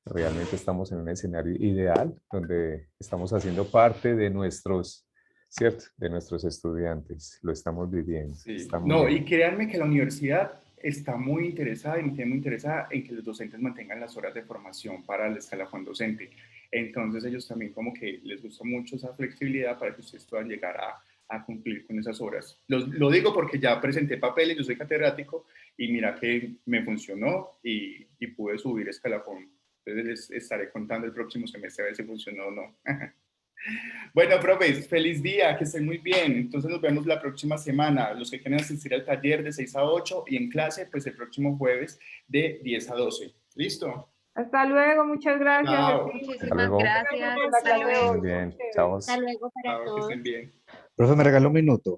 realmente estamos en un escenario ideal donde estamos haciendo parte de nuestros, ¿cierto? De nuestros estudiantes, lo estamos viviendo, Sí. está muy No, y bien. créanme que la universidad está muy interesada y me tiene muy interesada en que los docentes mantengan las horas de formación para el escalafón docente. Entonces ellos también como que les gusta mucho esa flexibilidad para que ustedes puedan llegar a cumplir con esas horas. Lo digo porque ya presenté papeles, yo soy catedrático y mira que me funcionó y pude subir escalafón. Entonces les estaré contando el próximo semestre a ver si funcionó o no. Bueno, profes, feliz día, que estén muy bien. Entonces nos vemos la próxima semana. Los que quieran asistir al taller de 6 a 8 y en clase, pues el próximo jueves de 10 a 12. ¿Listo? Hasta luego, muchas gracias, Chao. Hasta Esteban. Muchísimas luego. Gracias gracias, por la hasta Gracias. clase de Muy hoy, luego. muy bien. chévere. Chao. Hasta luego para Chao, que todos. estén bien. Profe, me regaló un minuto.